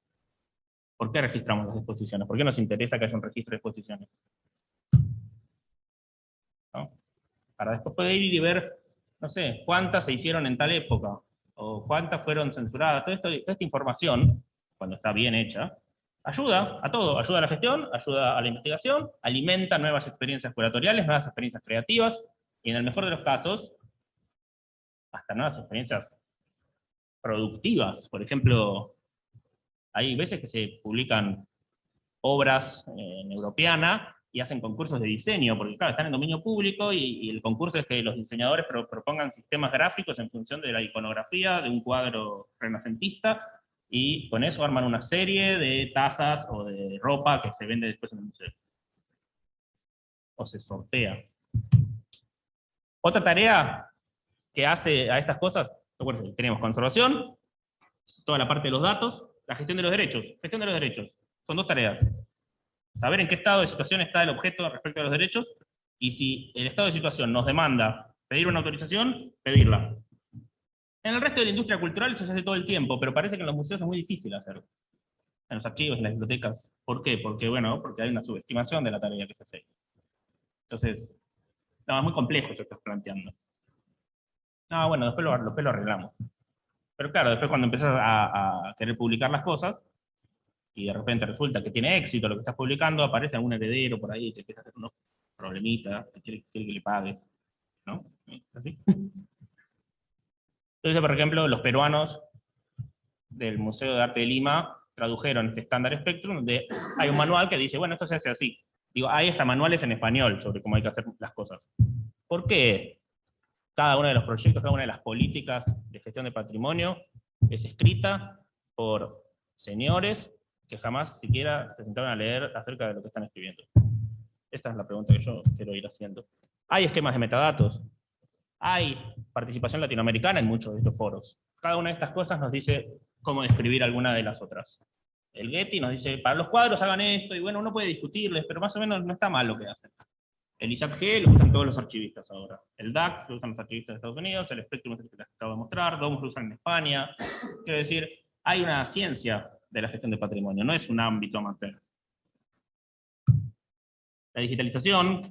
¿Por qué registramos las exposiciones? ¿Por qué nos interesa que haya un registro de exposiciones? ¿No? Para después poder ir y ver, no sé, cuántas se hicieron en tal época, o cuántas fueron censuradas. Toda esta información, cuando está bien hecha, ayuda a todo. Ayuda a la gestión, ayuda a la investigación, alimenta nuevas experiencias curatoriales, nuevas experiencias creativas, y en el mejor de los casos, hasta nuevas experiencias productivas. Por ejemplo, hay veces que se publican obras en Europeana y hacen concursos de diseño, porque claro, están en dominio público y el concurso es que los diseñadores propongan sistemas gráficos en función de la iconografía de un cuadro renacentista, y con eso arman una serie de tazas o de ropa que se vende después en el museo. O se sortea. Otra tarea que hace a estas cosas, bueno, tenemos conservación, toda la parte de los datos, la gestión de los derechos. Gestión de los derechos. Son 2 tareas. Saber en qué estado de situación está el objeto respecto a los derechos, y si el estado de situación nos demanda pedir una autorización, pedirla. En el resto de la industria cultural eso se hace todo el tiempo, pero parece que en los museos es muy difícil hacerlo. En los archivos, en las bibliotecas. ¿Por qué? Porque hay una subestimación de la tarea que se hace. Entonces, no, es muy complejo eso que estás planteando. No, bueno, después lo arreglamos. Pero claro, después cuando empiezas a querer publicar las cosas, y de repente resulta que tiene éxito lo que estás publicando, aparece algún heredero por ahí que empieza a hacer unos problemitas, que quiere que le pagues, ¿no? ¿Así? Entonces, por ejemplo, los peruanos del Museo de Arte de Lima tradujeron este estándar Spectrum, donde hay un manual que dice, bueno, esto se hace así. Digo, hay hasta manuales en español sobre cómo hay que hacer las cosas. ¿Por qué cada uno de los proyectos, cada una de las políticas de gestión de patrimonio es escrita por señores que jamás siquiera se sentaron a leer acerca de lo que están escribiendo? Esa es la pregunta que yo quiero ir haciendo. Hay esquemas de metadatos, hay participación latinoamericana en muchos de estos foros. Cada una de estas cosas nos dice cómo describir alguna de las otras. El Getty nos dice, para los cuadros hagan esto, y bueno, uno puede discutirles, pero más o menos no está mal lo que hacen. El ISAC-G lo usan todos los archivistas ahora. El DAX lo usan los archivistas de Estados Unidos, el Spectrum es el que les acabo de mostrar, DOMS lo usan en España. Quiero decir, hay una ciencia de la gestión de patrimonio, no es un ámbito amateur. La digitalización,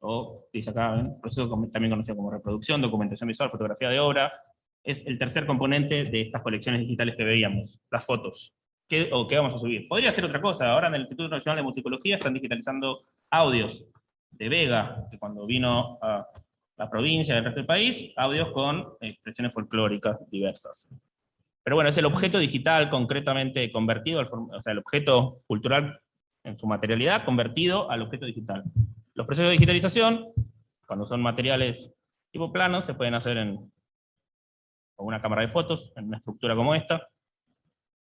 o dice acá, proceso también conocido como reproducción, documentación visual, fotografía de obra, es el tercer componente de estas colecciones digitales que veíamos, las fotos. ¿Qué vamos a subir? Podría ser otra cosa. Ahora en el Instituto Nacional de Musicología están digitalizando audios de Vega, que cuando vino a la provincia y al resto del país, audios con expresiones folclóricas diversas. Pero bueno, es el objeto digital concretamente convertido, o sea, el objeto cultural en su materialidad, convertido al objeto digital. Los procesos de digitalización, cuando son materiales tipo planos, se pueden hacer con una cámara de fotos, en una estructura como esta,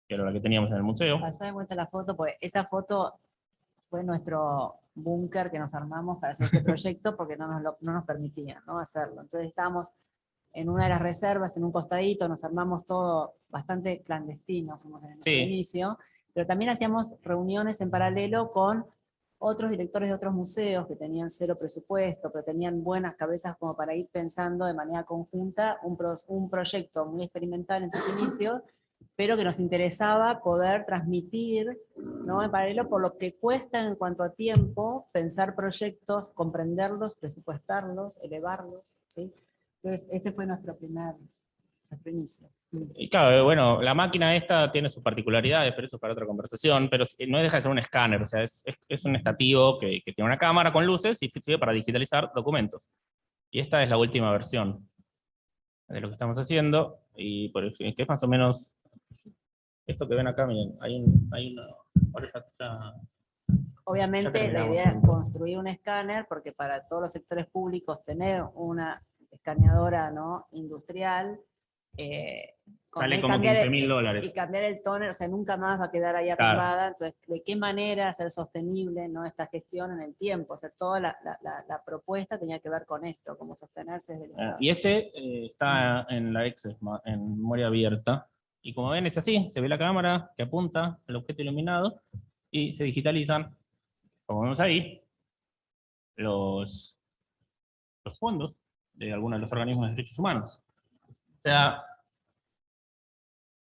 que era la que teníamos en el museo. Pasá de vuelta la foto, pues esa foto fue nuestro búnker que nos armamos para hacer este proyecto porque no nos permitían, ¿no?, hacerlo. Entonces estábamos en una de las reservas, en un costadito, nos armamos todo bastante clandestino, fuimos en el inicio, pero también hacíamos reuniones en paralelo con otros directores de otros museos que tenían cero presupuesto, pero tenían buenas cabezas como para ir pensando de manera conjunta un proyecto muy experimental en sus inicios, pero que nos interesaba poder transmitir, ¿no?, en paralelo por lo que cuesta en cuanto a tiempo pensar proyectos, comprenderlos, presupuestarlos, elevarlos, ¿sí? Entonces, este fue nuestro inicio. Y claro, bueno, la máquina esta tiene sus particularidades, pero eso es para otra conversación, pero no deja de ser un escáner, o sea, es un estativo que tiene una cámara con luces y sirve para digitalizar documentos. Y esta es la última versión de lo que estamos haciendo, y por eso, que es más o menos esto que ven acá, miren, hay una... Ahora ya Obviamente la idea es construir un escáner, porque para todos los sectores públicos tener una escaneadora, ¿no?, industrial, sale como $15.000. y cambiar el tóner, o sea, nunca más va a quedar ahí arrumbada. Entonces, ¿de qué manera hacer sostenible, ¿no?, esta gestión en el tiempo? O sea, toda la propuesta tenía que ver con esto, cómo sostenerse desde el Estado. Y está en la EXESMA, en memoria abierta, y como ven es así, se ve la cámara que apunta al objeto iluminado, y se digitalizan, como vemos ahí, los fondos de algunos de los organismos de derechos humanos. O sea,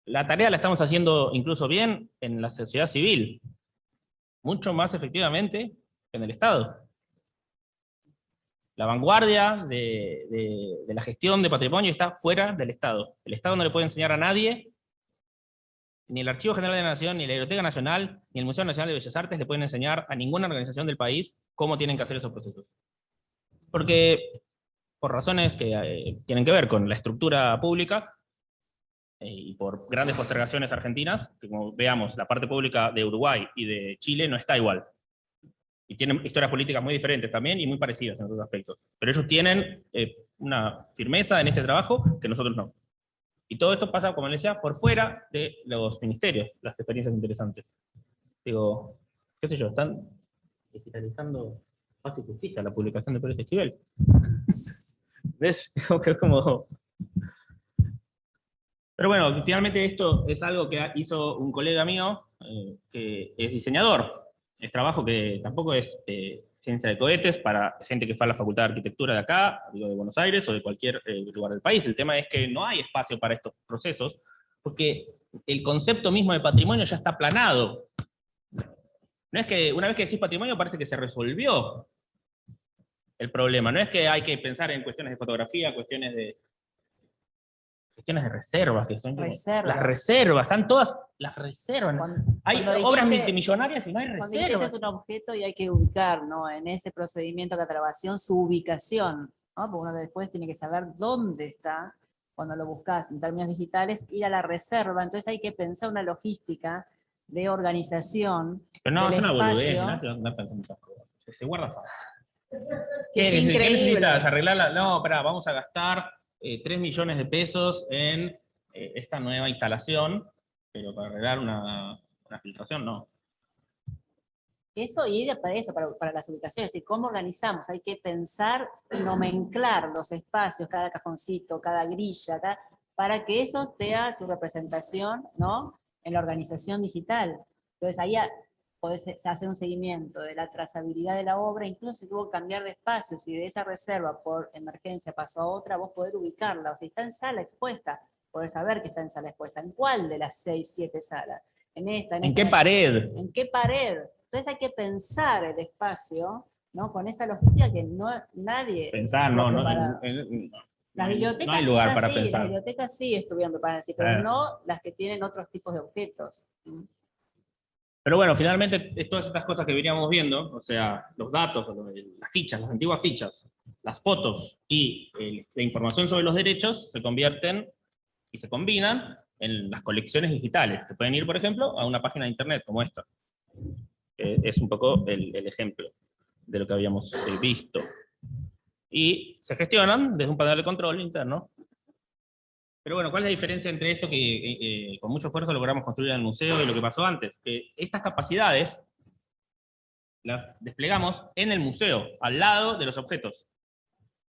la tarea la estamos haciendo incluso bien en la sociedad civil, mucho más efectivamente que en el Estado. La vanguardia de la gestión de patrimonio está fuera del Estado. El Estado no le puede enseñar a nadie, ni el Archivo General de la Nación, ni la Biblioteca Nacional, ni el Museo Nacional de Bellas Artes le pueden enseñar a ninguna organización del país cómo tienen que hacer esos procesos. Porque, por razones que tienen que ver con la estructura pública, y por grandes postergaciones argentinas, que como veamos, la parte pública de Uruguay y de Chile no está igual. Y tienen historias políticas muy diferentes también y muy parecidas en otros aspectos. Pero ellos tienen una firmeza en este trabajo que nosotros no. Y todo esto pasa, como les decía, por fuera de los ministerios, las experiencias interesantes. Digo, qué sé yo, están digitalizando Paz y Justicia, la publicación de Pérez Esquivel. ¿Ves? Como... Pero bueno, finalmente esto es algo que hizo un colega mío, que es diseñador. Es trabajo que tampoco es ciencia de cohetes para gente que fue a la Facultad de Arquitectura de acá, digo, de Buenos Aires o de cualquier lugar del país. El tema es que no hay espacio para estos procesos, porque el concepto mismo de patrimonio ya está aplanado. No es que una vez que decís patrimonio parece que se resolvió el problema. No es que hay que pensar en cuestiones de fotografía, cuestiones de reservas, que son las reservas, están todas las reservas. Hay obras multimillonarias y no hay reservas. Cuando es un objeto y hay que ubicar, ¿no?, en ese procedimiento de catalogación su ubicación, ¿no?, porque uno después tiene que saber dónde está, cuando lo buscas en términos digitales, ir a la reserva. Entonces hay que pensar una logística de organización. Pero no, es una boludez, se guarda fácil. ¿Qué necesitas? ¿Arreglarla? No, pará, vamos a gastar 3 millones de pesos en esta nueva instalación, pero para arreglar una filtración, no. Eso y para eso, para las ubicaciones, es decir, cómo organizamos, hay que pensar y nomenclar los espacios, cada cajoncito, cada grilla, para que eso tenga su representación, ¿no?, en la organización digital. Entonces ahí podés hacer un seguimiento de la trazabilidad de la obra, incluso si tuvo que cambiar de espacio, si de esa reserva por emergencia pasó a otra, vos podés ubicarla, o si está en sala expuesta, podés saber que está en sala expuesta, ¿en cuál de las 6, 7 salas? En esta, ¿En qué pared? ¿En qué pared? Entonces hay que pensar el espacio, ¿no?, con esa logística que nadie... Pensar, no hay lugar para pensar. Las bibliotecas sí estuvieron preparadas, pero no las que tienen otros tipos de objetos. Pero bueno, finalmente todas estas cosas que veníamos viendo, o sea, los datos, las fichas, las antiguas fichas, las fotos y la información sobre los derechos se convierten y se combinan en las colecciones digitales, que pueden ir, por ejemplo, a una página de internet como esta. Es un poco el ejemplo de lo que habíamos visto. Y se gestionan desde un panel de control interno. Pero bueno, ¿cuál es la diferencia entre esto que con mucho esfuerzo logramos construir en el museo y lo que pasó antes? Que estas capacidades las desplegamos en el museo, al lado de los objetos.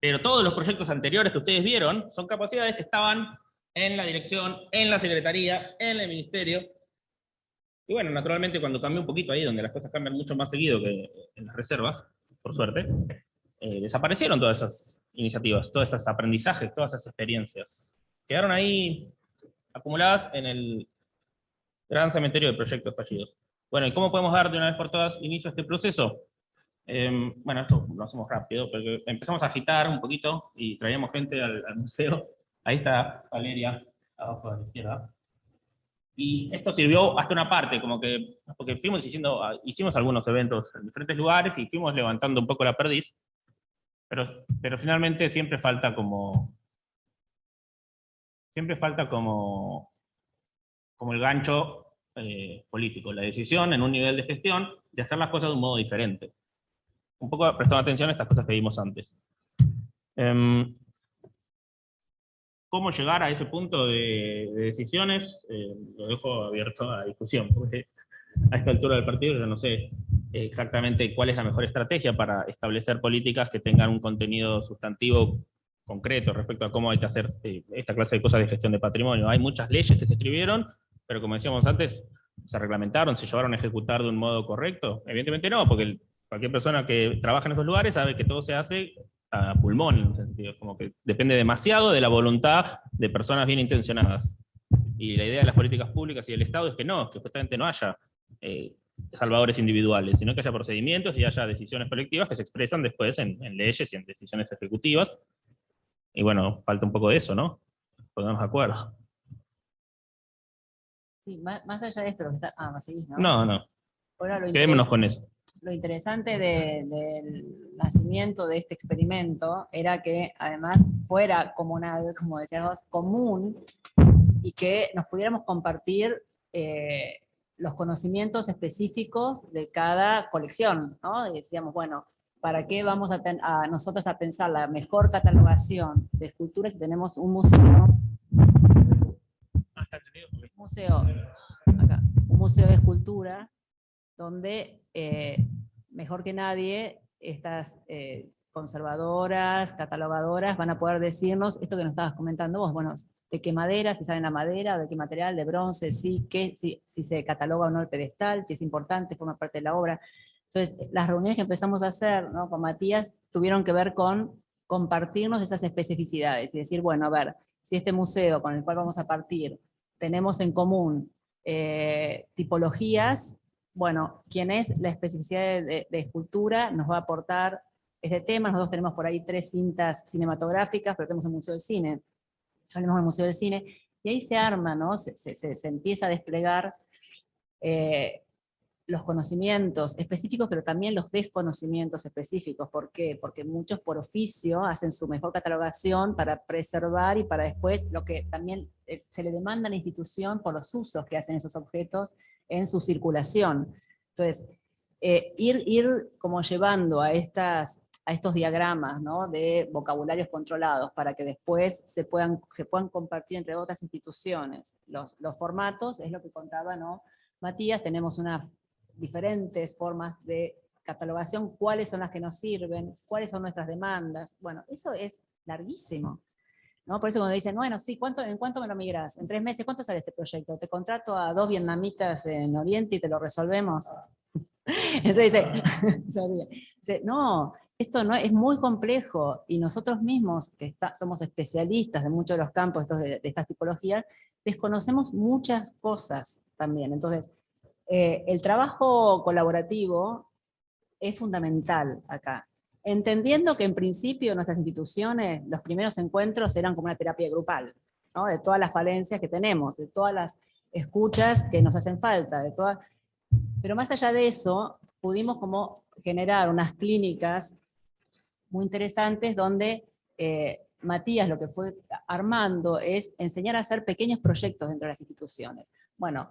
Pero todos los proyectos anteriores que ustedes vieron son capacidades que estaban en la dirección, en la secretaría, en el ministerio. Y bueno, naturalmente cuando cambió un poquito ahí, donde las cosas cambian mucho más seguido que en las reservas, por suerte, desaparecieron todas esas iniciativas, todos esos aprendizajes, todas esas experiencias. Quedaron ahí acumuladas en el gran cementerio de proyectos fallidos. Bueno, ¿y cómo podemos dar de una vez por todas inicio a este proceso? Bueno, esto lo hacemos rápido, porque empezamos a agitar un poquito y traíamos gente al museo. Ahí está Valeria, abajo a la izquierda. Y esto sirvió hasta una parte, como que, porque hicimos algunos eventos en diferentes lugares y fuimos levantando un poco la perdiz, pero finalmente siempre falta como el gancho político, la decisión en un nivel de gestión de hacer las cosas de un modo diferente. Un poco prestando atención a estas cosas que vimos antes. ¿Cómo llegar a ese punto de decisiones? Lo dejo abierto a discusión, porque a esta altura del partido yo no sé exactamente cuál es la mejor estrategia para establecer políticas que tengan un contenido sustantivo concreto respecto a cómo hay que hacer esta clase de cosas de gestión de patrimonio. Hay muchas leyes que se escribieron, pero como decíamos antes, se reglamentaron, se llevaron a ejecutar de un modo correcto. Evidentemente no, porque cualquier persona que trabaja en esos lugares sabe que todo se hace a pulmón, en un sentido, como que depende demasiado de la voluntad de personas bien intencionadas. Y la idea de las políticas públicas y del Estado es que justamente no haya salvadores individuales, sino que haya procedimientos y haya decisiones colectivas que se expresan después en leyes y en decisiones ejecutivas. Y bueno, falta un poco de eso, ¿no? Ponernos de acuerdo. Sí, más allá de esto, lo que está... Ah, seguís, ¿no? No. Ahora, Quedémonos con eso. Lo interesante del nacimiento de este experimento era que además fuera comunal, como decíamos, común, y que nos pudiéramos compartir los conocimientos específicos de cada colección, ¿no? Y decíamos, bueno, ¿para qué vamos a nosotros a pensar la mejor catalogación de esculturas si tenemos un museo de escultura, donde mejor que nadie estas conservadoras, catalogadoras van a poder decirnos esto que nos estabas comentando vos, bueno, de qué madera, si sale la madera, de qué material, de bronce, si se cataloga o no el pedestal, si es importante, forma parte de la obra. Entonces, las reuniones que empezamos a hacer, ¿no?, con Matías tuvieron que ver con compartirnos esas especificidades y decir, bueno, a ver, si este museo con el cual vamos a partir tenemos en común tipologías, bueno, quien es la especificidad de escultura nos va a aportar este tema. Nosotros tenemos por ahí 3 cintas cinematográficas, pero tenemos el Museo del Cine, hablemos del Museo del Cine, y ahí se arma, ¿no? Se empieza a desplegar los conocimientos específicos, pero también los desconocimientos específicos. ¿Por qué? Porque muchos por oficio hacen su mejor catalogación para preservar y para después lo que también se le demanda a la institución por los usos que hacen esos objetos en su circulación. Entonces, ir como llevando a estos diagramas, ¿no?, de vocabularios controlados para que después se puedan compartir entre otras instituciones. Los formatos, es lo que contaba, ¿no?, Matías, tenemos diferentes formas de catalogación, cuáles son las que nos sirven, cuáles son nuestras demandas. Bueno, eso es larguísimo, ¿no? Por eso cuando dicen, bueno, sí, ¿en cuánto me lo migrás? En 3 meses, ¿cuánto sale este proyecto? Te contrato a 2 vietnamitas en Oriente y te lo resolvemos. Entonces dice, no, esto no es muy complejo, y nosotros mismos, que somos especialistas de muchos de los campos de estas tipologías, desconocemos muchas cosas también. Entonces, el trabajo colaborativo es fundamental acá, entendiendo que en principio nuestras instituciones, los primeros encuentros eran como una terapia grupal, ¿no?, de todas las falencias que tenemos, de todas las escuchas que nos hacen falta, pero más allá de eso, pudimos como generar unas clínicas muy interesantes donde Matías lo que fue armando es enseñar a hacer pequeños proyectos dentro de las instituciones. Bueno,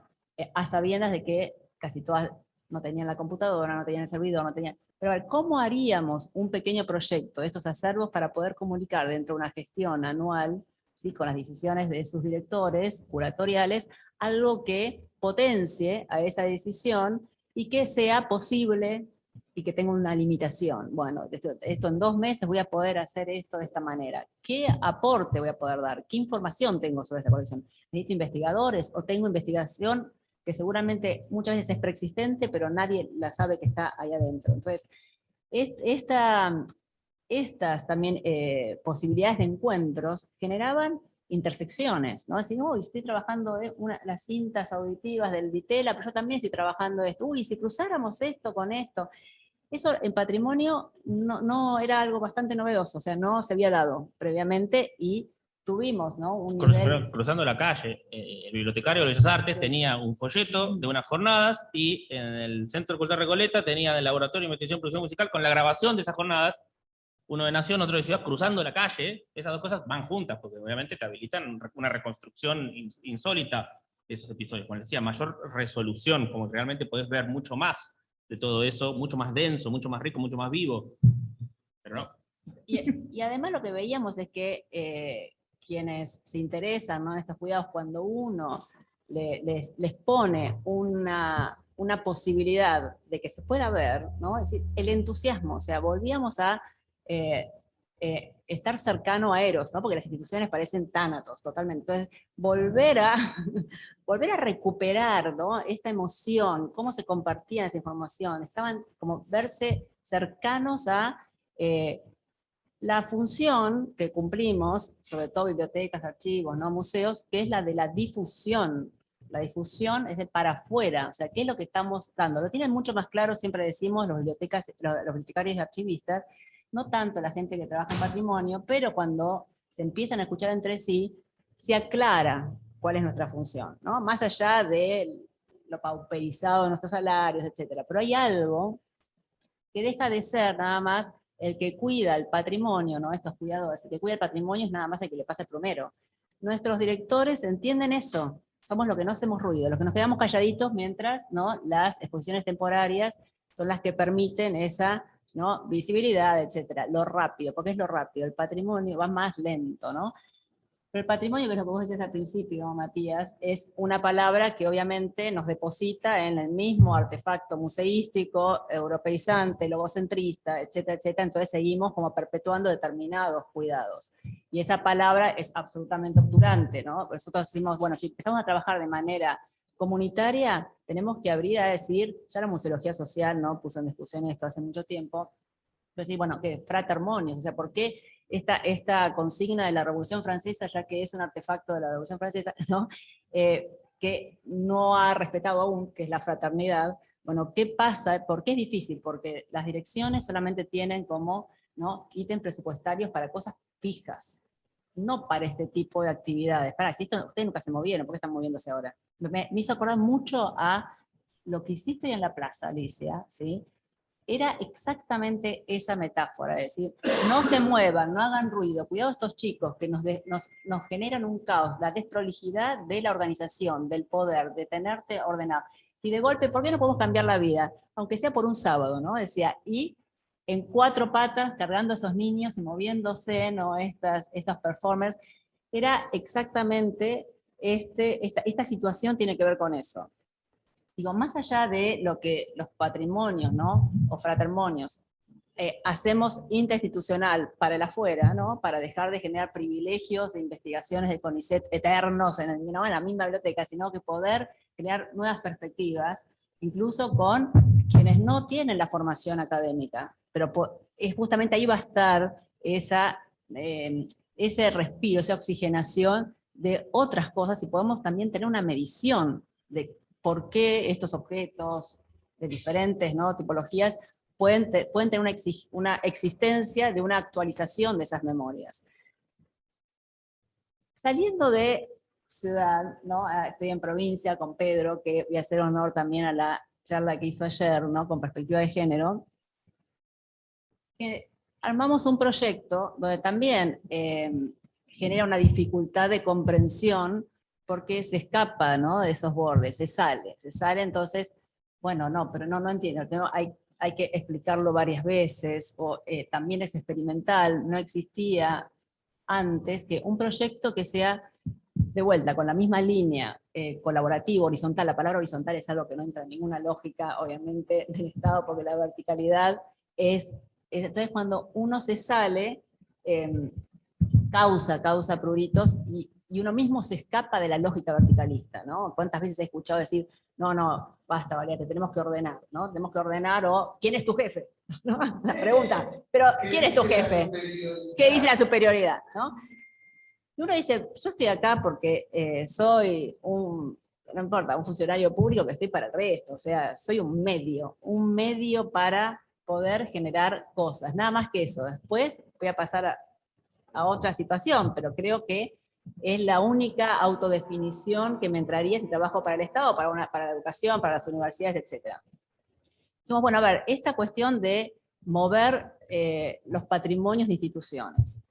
a sabiendas de que casi todas no tenían la computadora, no tenían el servidor, no tenían... Pero a ver, ¿cómo haríamos un pequeño proyecto de estos acervos para poder comunicar dentro de una gestión anual, ¿sí?, con las decisiones de sus directores curatoriales, algo que potencie a esa decisión y que sea posible y que tenga una limitación? Bueno, esto en 2 meses voy a poder hacer esto de esta manera. ¿Qué aporte voy a poder dar? ¿Qué información tengo sobre esta colección? ¿Necesito investigadores o tengo investigación que seguramente muchas veces es preexistente, pero nadie la sabe que está ahí adentro? Entonces, estas también posibilidades de encuentros generaban intersecciones, ¿no? Decir, uy, estoy trabajando las cintas auditivas del Ditela, pero yo también estoy trabajando esto. Uy, si cruzáramos esto con esto. Eso en patrimonio no era algo bastante novedoso, o sea, no se había dado previamente y tuvimos, ¿no?, un nivel... Cruzando la calle, el bibliotecario de Bellas Artes Sí. tenía un folleto de unas jornadas y en el Centro de Cultura Recoleta tenía el Laboratorio de Investigación y Producción Musical con la grabación de esas jornadas, uno de Nación, otro de Ciudad, cruzando la calle. Esas dos cosas van juntas, porque obviamente te habilitan una reconstrucción insólita de esos episodios. Como decía, mayor resolución, como que realmente podés ver mucho más de todo eso, mucho más denso, mucho más rico, mucho más vivo. Pero no. Y además lo que veíamos es que quienes se interesan, ¿no?, en estos cuidados, cuando uno les pone una posibilidad de que se pueda ver, ¿no?, es decir, el entusiasmo, o sea, volvíamos a estar cercano a Eros, ¿no?, porque las instituciones parecen tánatos totalmente. Entonces, volver a recuperar, ¿no?, esta emoción, cómo se compartía esa información, estaban como verse cercanos a la función que cumplimos, sobre todo bibliotecas, archivos, ¿no?, museos, que es la de la difusión. La difusión es de para afuera, o sea, ¿qué es lo que estamos dando? Lo tienen mucho más claro, siempre decimos, los bibliotecarios y archivistas, no tanto la gente que trabaja en patrimonio, pero cuando se empiezan a escuchar entre sí, se aclara cuál es nuestra función, ¿no? Más allá de lo pauperizado de nuestros salarios, etcétera. Pero hay algo que deja de ser nada más el que cuida el patrimonio, ¿no?, estos cuidadores, el que cuida el patrimonio es nada más el que le pasa el plumero. Nuestros directores entienden eso, somos los que no hacemos ruido, los que nos quedamos calladitos mientras, ¿no?, las exposiciones temporarias son las que permiten esa, ¿no?, visibilidad, etcétera. Lo rápido, porque es lo rápido, el patrimonio va más lento, ¿no? Pero el patrimonio, que es lo que vos decías al principio, Matías, es una palabra que obviamente nos deposita en el mismo artefacto museístico, europeizante, logocentrista, etcétera, etcétera. Entonces seguimos como perpetuando determinados cuidados. Y esa palabra es absolutamente obturante, ¿no? Nosotros decimos, bueno, si empezamos a trabajar de manera comunitaria, tenemos que abrir a decir, ya la museología social, ¿no?, puso en discusión esto hace mucho tiempo, pero sí, bueno, que fraternmonios, o sea, ¿por qué esta consigna de la Revolución Francesa, ya que es un artefacto de la Revolución Francesa, ¿no?, que no ha respetado aún, que es la fraternidad? Bueno, ¿qué pasa? ¿Por qué es difícil? Porque las direcciones solamente tienen como, ¿no?, ítem presupuestarios para cosas fijas, no para este tipo de actividades. Si ustedes nunca se movieron, ¿por qué están moviéndose ahora? Me hizo acordar mucho a lo que hiciste hoy en la plaza, Alicia, ¿sí? Era exactamente esa metáfora, es decir, no se muevan, no hagan ruido, cuidado estos chicos que nos generan un caos, la desprolijidad de la organización, del poder, de tenerte ordenado. Y de golpe, ¿por qué no podemos cambiar la vida? Aunque sea por un sábado, ¿no? Decía, y en 4 patas, cargando a esos niños y moviéndose, ¿no?, estas performers, era exactamente esta situación tiene que ver con eso. Digo, más allá de lo que los patrimonios, ¿no?, o fraternmonios, hacemos interinstitucional para el afuera, ¿no?, para dejar de generar privilegios de investigaciones de CONICET eternos ¿no?, en la misma biblioteca, sino que poder crear nuevas perspectivas, incluso con quienes no tienen la formación académica. Pero es justamente ahí va a estar ese respiro, esa oxigenación de otras cosas, y podemos también tener una medición de por qué estos objetos de diferentes, ¿no?, tipologías pueden tener una existencia de una actualización de esas memorias. Saliendo de ciudad, ¿no?, estoy en provincia con Pedro, que voy a hacer honor también a la charla que hizo ayer, ¿no?, con perspectiva de género. Armamos un proyecto donde también genera una dificultad de comprensión porque se escapa, ¿no?, de esos bordes, se sale, entonces Bueno, no, pero no entiendo. Hay que explicarlo varias veces, o también es experimental, no existía antes que un proyecto que sea de vuelta con la misma línea, colaborativo, horizontal. La palabra horizontal es algo que no entra en ninguna lógica, obviamente, del Estado, porque la verticalidad entonces cuando uno se sale, causa pruritos, y uno mismo se escapa de la lógica verticalista, ¿no? ¿Cuántas veces he escuchado decir, no, basta, Valeria, tenemos que ordenar, ¿no? Tenemos que ordenar, o ¿quién es tu jefe? ¿No? La pregunta, pero ¿quién es tu jefe? ¿Qué dice la superioridad? ¿No? Y uno dice, yo estoy acá porque soy no importa, un funcionario público que estoy para el resto, o sea, soy un medio para poder generar cosas, nada más que eso. Después voy a pasar a otra situación, pero creo que es la única autodefinición que me entraría si trabajo para el Estado, para la educación, para las universidades, etc. Dijimos, bueno, a ver, esta cuestión de mover los patrimonios de instituciones.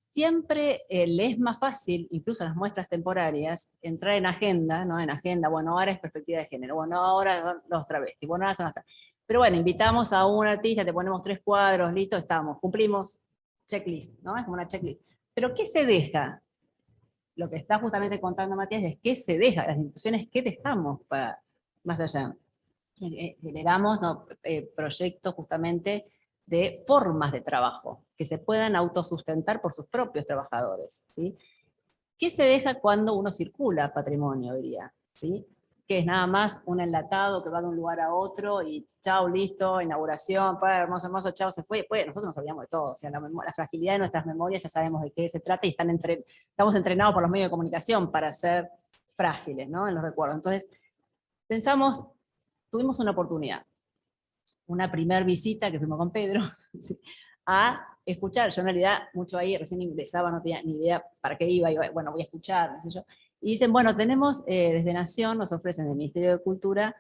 Siempre le es más fácil, incluso en las muestras temporarias, entrar en agenda, ¿no? En agenda, bueno, ahora es perspectiva de género, bueno, ahora son los travestis, bueno, ahora son las... Pero bueno, invitamos a un artista, te ponemos 3 cuadros, listo, estamos, cumplimos, checklist, ¿no? Es como una checklist. Pero ¿qué se deja? Lo que está justamente contando Matías es qué se deja, las instituciones, qué dejamos para más allá. Generamos proyectos justamente de formas de trabajo, que se puedan autosustentar por sus propios trabajadores, ¿sí? ¿Qué se deja cuando uno circula patrimonio hoy día? ¿Sí? Que es nada más un enlatado que va de un lugar a otro y chao, listo, inauguración, hermoso, hermoso, chao, se fue. Pues nosotros nos olvidamos de todo, o sea, la fragilidad de nuestras memorias ya sabemos de qué se trata y estamos entrenados por los medios de comunicación para ser frágiles, ¿no? En los recuerdos. Entonces, tuvimos una oportunidad, una primer visita que fuimos con Pedro, ¿sí? A escuchar. Yo en realidad mucho ahí recién ingresaba, no tenía ni idea para qué iba, bueno, voy a escuchar, no sé yo. Y dicen, bueno, tenemos desde Nación, nos ofrecen del Ministerio de Cultura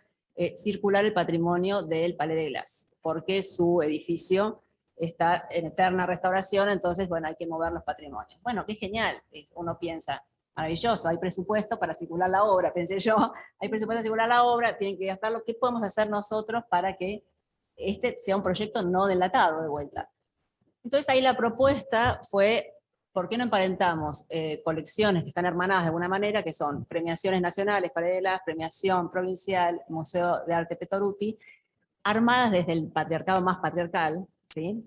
circular el patrimonio del Palais de Glace, porque su edificio está en eterna restauración, entonces, bueno, hay que mover los patrimonios. Bueno, qué genial, uno piensa, maravilloso, hay presupuesto para circular la obra, pensé yo, hay presupuesto para circular la obra, tienen que gastarlo, ¿qué podemos hacer nosotros para que este sea un proyecto no delatado de vuelta? Entonces ahí la propuesta fue, ¿por qué no emparentamos colecciones que están hermanadas de alguna manera, que son premiaciones nacionales, Palais de Glace, premiación provincial, Museo de Arte Petoruti, armadas desde el patriarcado más patriarcal, ¿sí?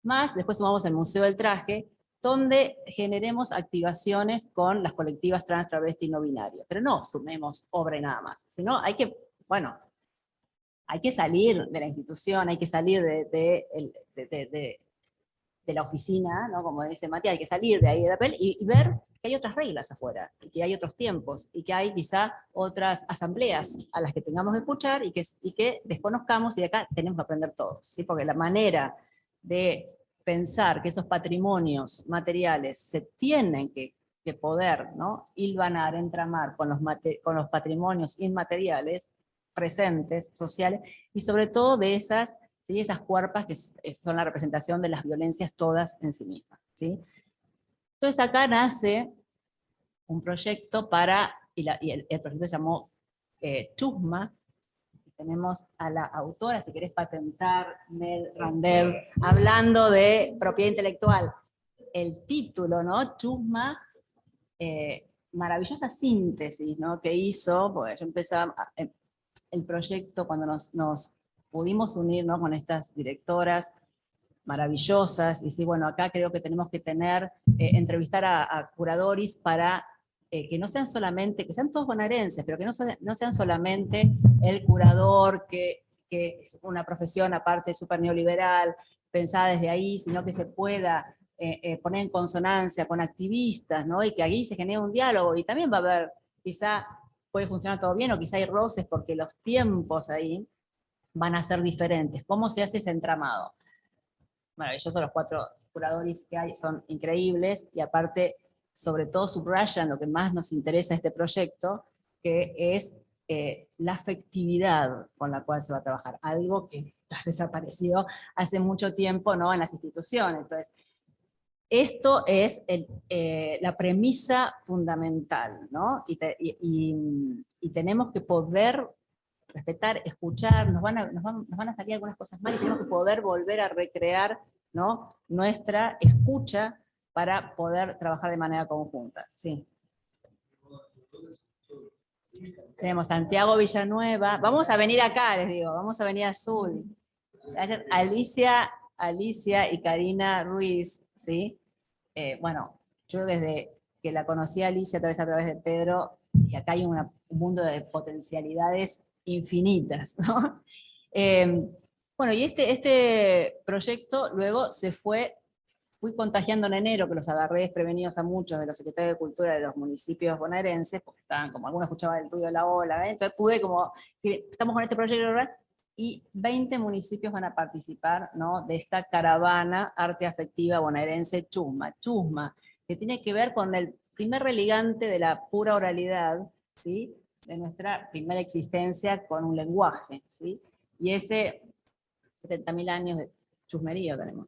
Más, después sumamos el Museo del Traje, donde generemos activaciones con las colectivas trans, travesti y no binarias. Pero no sumemos obra y nada más, sino hay que, bueno, hay que salir de la institución, hay que salir de la oficina, ¿no? Como dice Matías, hay que salir de ahí de papel y ver que hay otras reglas afuera, y que hay otros tiempos, y que hay quizá otras asambleas a las que tengamos que escuchar y que desconozcamos, y de acá tenemos que aprender todos, ¿sí? Porque la manera de pensar que esos patrimonios materiales se tienen que poder, ¿no? Hilvanar, entramar con los patrimonios inmateriales presentes, sociales, y sobre todo de esas, ¿sí? Esas cuerpas que son la representación de las violencias todas en sí mismas, ¿sí? Entonces acá nace un proyecto y el proyecto se llamó Chusma. Tenemos a la autora, si querés patentar, Mel Randel, hablando de propiedad intelectual. El título, ¿no? Chusma, maravillosa síntesis, ¿no? Que hizo, porque yo empezaba el proyecto cuando nos pudimos unir, ¿no? Con estas directoras maravillosas, y sí, bueno, acá creo que tenemos que entrevistar a curadores para que no sean solamente, que sean todos bonaerenses, pero que no sean solamente el curador, que es una profesión aparte súper neoliberal, pensada desde ahí, sino que se pueda poner en consonancia con activistas, ¿no? Y que ahí se genere un diálogo, y también va a haber, quizá puede funcionar todo bien, o quizá hay roces, porque los tiempos ahí van a ser diferentes. ¿Cómo se hace ese entramado? Maravilloso, los 4 curadores que hay son increíbles, y aparte, sobre todo subrayan lo que más nos interesa de este proyecto, que es la afectividad con la cual se va a trabajar, algo que desapareció hace mucho tiempo, ¿no? En las instituciones. Entonces, esto es la premisa fundamental, ¿no? Y tenemos que poder respetar, escuchar, nos van a salir algunas cosas mal y tenemos que poder volver a recrear, ¿no?, nuestra escucha para poder trabajar de manera conjunta. Sí. Tenemos Santiago Villanueva. Vamos a venir acá, les digo, vamos a venir a Azul. Gracias. Alicia y Karina Ruiz, ¿sí? Bueno, yo desde que la conocí a Alicia a través de Pedro, y acá hay un mundo de potencialidades infinitas, ¿no? Bueno, y este proyecto luego fui contagiando en enero, que los agarré desprevenidos a muchos de los secretarios de Cultura de los municipios bonaerenses, porque estaban como, algunos escuchaban el ruido de la ola, entonces pude como, decir, estamos con este proyecto, y 20 municipios van a participar, ¿no?, de esta caravana arte afectiva bonaerense Chusma. Chusma, que tiene que ver con el primer religante de la pura oralidad, ¿sí?, de nuestra primera existencia con un lenguaje, ¿sí? Y ese 70.000 años de chusmerío tenemos.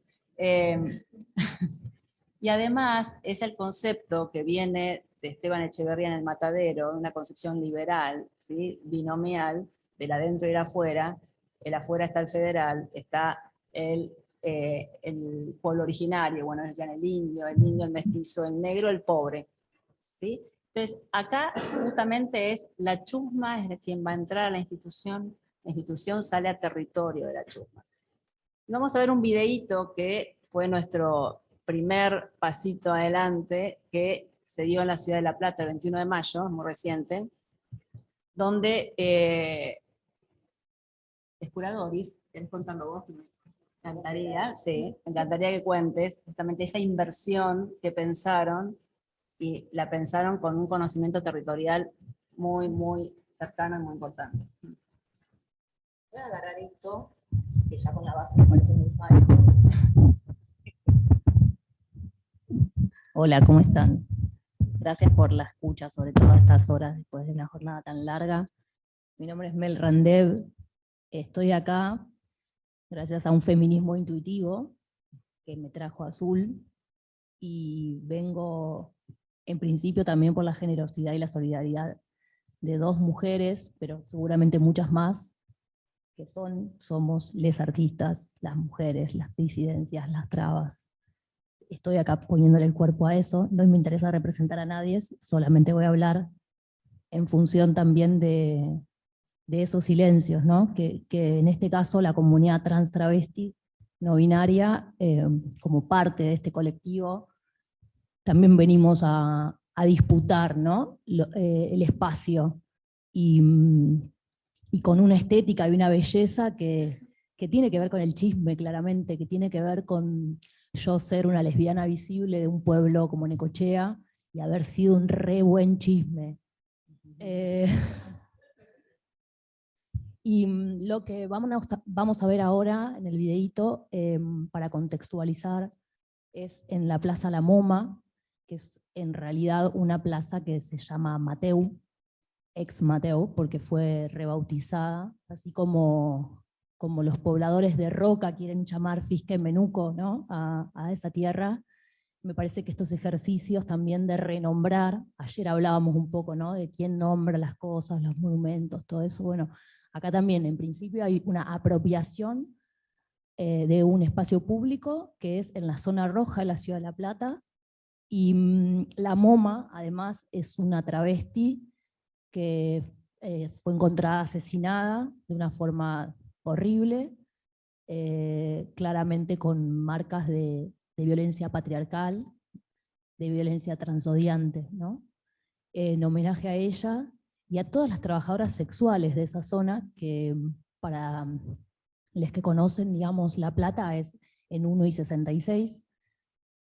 Y además es el concepto que viene de Esteban Echeverría en El Matadero, una concepción liberal, ¿sí?, binomial, del adentro y el afuera. El afuera está el federal, está el pueblo originario, bueno, decían el indio, el mestizo, el negro, el pobre, ¿sí? Entonces, acá justamente es la chusma, es quien va a entrar a la institución sale a territorio de la chusma. Vamos a ver un videíto que fue nuestro primer pasito adelante, que se dio en la ciudad de La Plata el 21 de mayo, muy reciente, donde Escuradoris, ¿querés contarlo vos? Me encantaría, sí, me encantaría que cuentes justamente esa inversión que pensaron, y la pensaron con un conocimiento territorial muy, muy cercano y muy importante. Voy a agarrar esto, que ya con la base me parece muy fácil. Hola, ¿cómo están? Gracias por la escucha, sobre todo a estas horas después de una jornada tan larga. Mi nombre es Mel Randev. Estoy acá gracias a un feminismo intuitivo que me trajo a Azul, y vengo en principio también por la generosidad y la solidaridad de dos mujeres, pero seguramente muchas más, que somos les artistas, las mujeres, las disidencias, las trabas. Estoy acá poniéndole el cuerpo a eso, no me interesa representar a nadie, solamente voy a hablar en función también de esos silencios, ¿no? Que en este caso la comunidad trans travesti no binaria, como parte de este colectivo, también venimos a disputar, ¿no?, el espacio, y con una estética y una belleza que tiene que ver con el chisme, claramente, que tiene que ver con yo ser una lesbiana visible de un pueblo como Necochea y haber sido un re buen chisme. Y lo que vamos a ver ahora en el videíto, para contextualizar, es en la Plaza La Moma, que es en realidad una plaza que se llama Mateu, ex Mateu, porque fue rebautizada, así como los pobladores de Roca quieren llamar Fisque Menuco, ¿no?, a esa tierra. Me parece que estos ejercicios también de renombrar, ayer hablábamos un poco, ¿no?, de quién nombra las cosas, los monumentos, todo eso. Bueno, acá también en principio hay una apropiación de un espacio público que es en la zona roja de la ciudad de La Plata, y la MoMA además es una travesti que fue encontrada asesinada de una forma horrible, claramente con marcas de violencia patriarcal, de violencia transodiante, ¿no? En homenaje a ella y a todas las trabajadoras sexuales de esa zona, que para los que conocen, digamos, La Plata es en 1 y 66,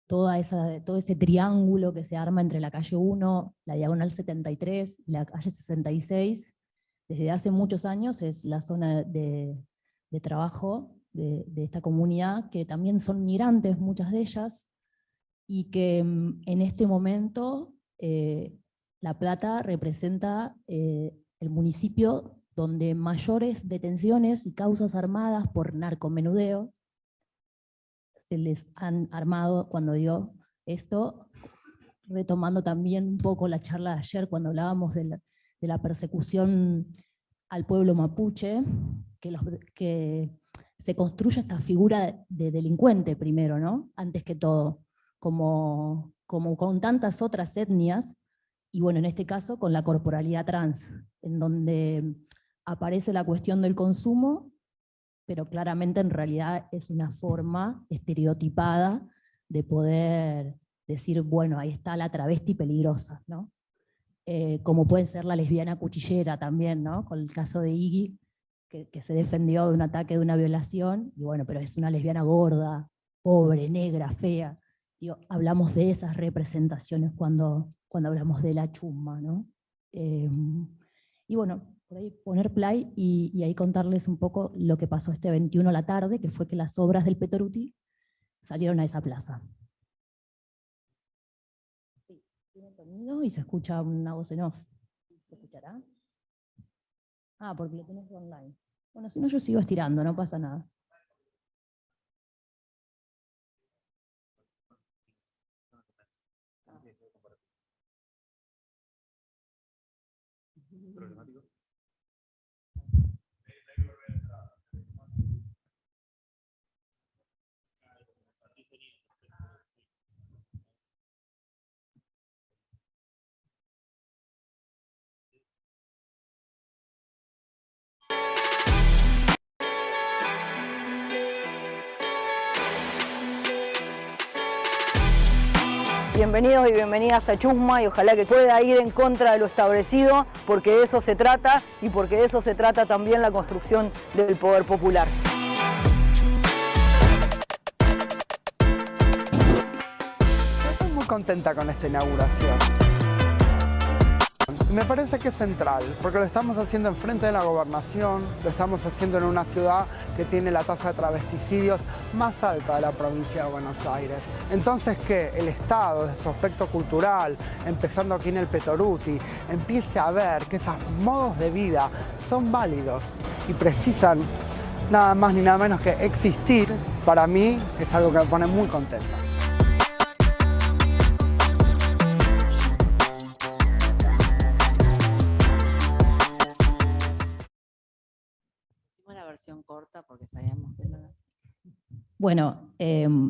todo ese triángulo que se arma entre la calle 1, la diagonal 73 y la calle 66, desde hace muchos años es la zona de trabajo de esta comunidad, que también son migrantes, muchas de ellas, y que en este momento La Plata representa el municipio donde mayores detenciones y causas armadas por narcomenudeo se les han armado. Cuando digo esto, retomando también un poco la charla de ayer cuando hablábamos de la persecución al pueblo mapuche, que se construye esta figura de delincuente primero, ¿no? Antes que todo, como con tantas otras etnias, y bueno, en este caso con la corporalidad trans, en donde aparece la cuestión del consumo, pero claramente en realidad es una forma estereotipada de poder decir, bueno, ahí está la travesti peligrosa, ¿no? Como puede ser la lesbiana cuchillera también, ¿no? Con el caso de Iggy, que se defendió de un ataque, de una violación, y bueno, pero es una lesbiana gorda, pobre, negra, fea. Digo, hablamos de esas representaciones cuando hablamos de la chusma, ¿no? Y bueno, por ahí poner play y ahí contarles un poco lo que pasó este 21 a la tarde, que fue que las obras del Petoruti salieron a esa plaza. Sí, tiene sonido y se escucha una voz en off. ¿Se escuchará? Ah, porque lo tenés online. Bueno, si no yo sigo estirando, no pasa nada. Problemático. Bienvenidos y bienvenidas a Chusma y ojalá que pueda ir en contra de lo establecido, porque de eso se trata y porque de eso se trata también la construcción del poder popular. Estoy muy contenta con esta inauguración. Me parece que es central, porque lo estamos haciendo enfrente de la gobernación, lo estamos haciendo en una ciudad que tiene la tasa de travesticidios más alta de la provincia de Buenos Aires. Entonces que el Estado, desde su aspecto cultural, empezando aquí en el Petoruti, empiece a ver que esos modos de vida son válidos y precisan nada más ni nada menos que existir, para mí es algo que me pone muy contenta. La versión corta porque sabíamos que no. Bueno,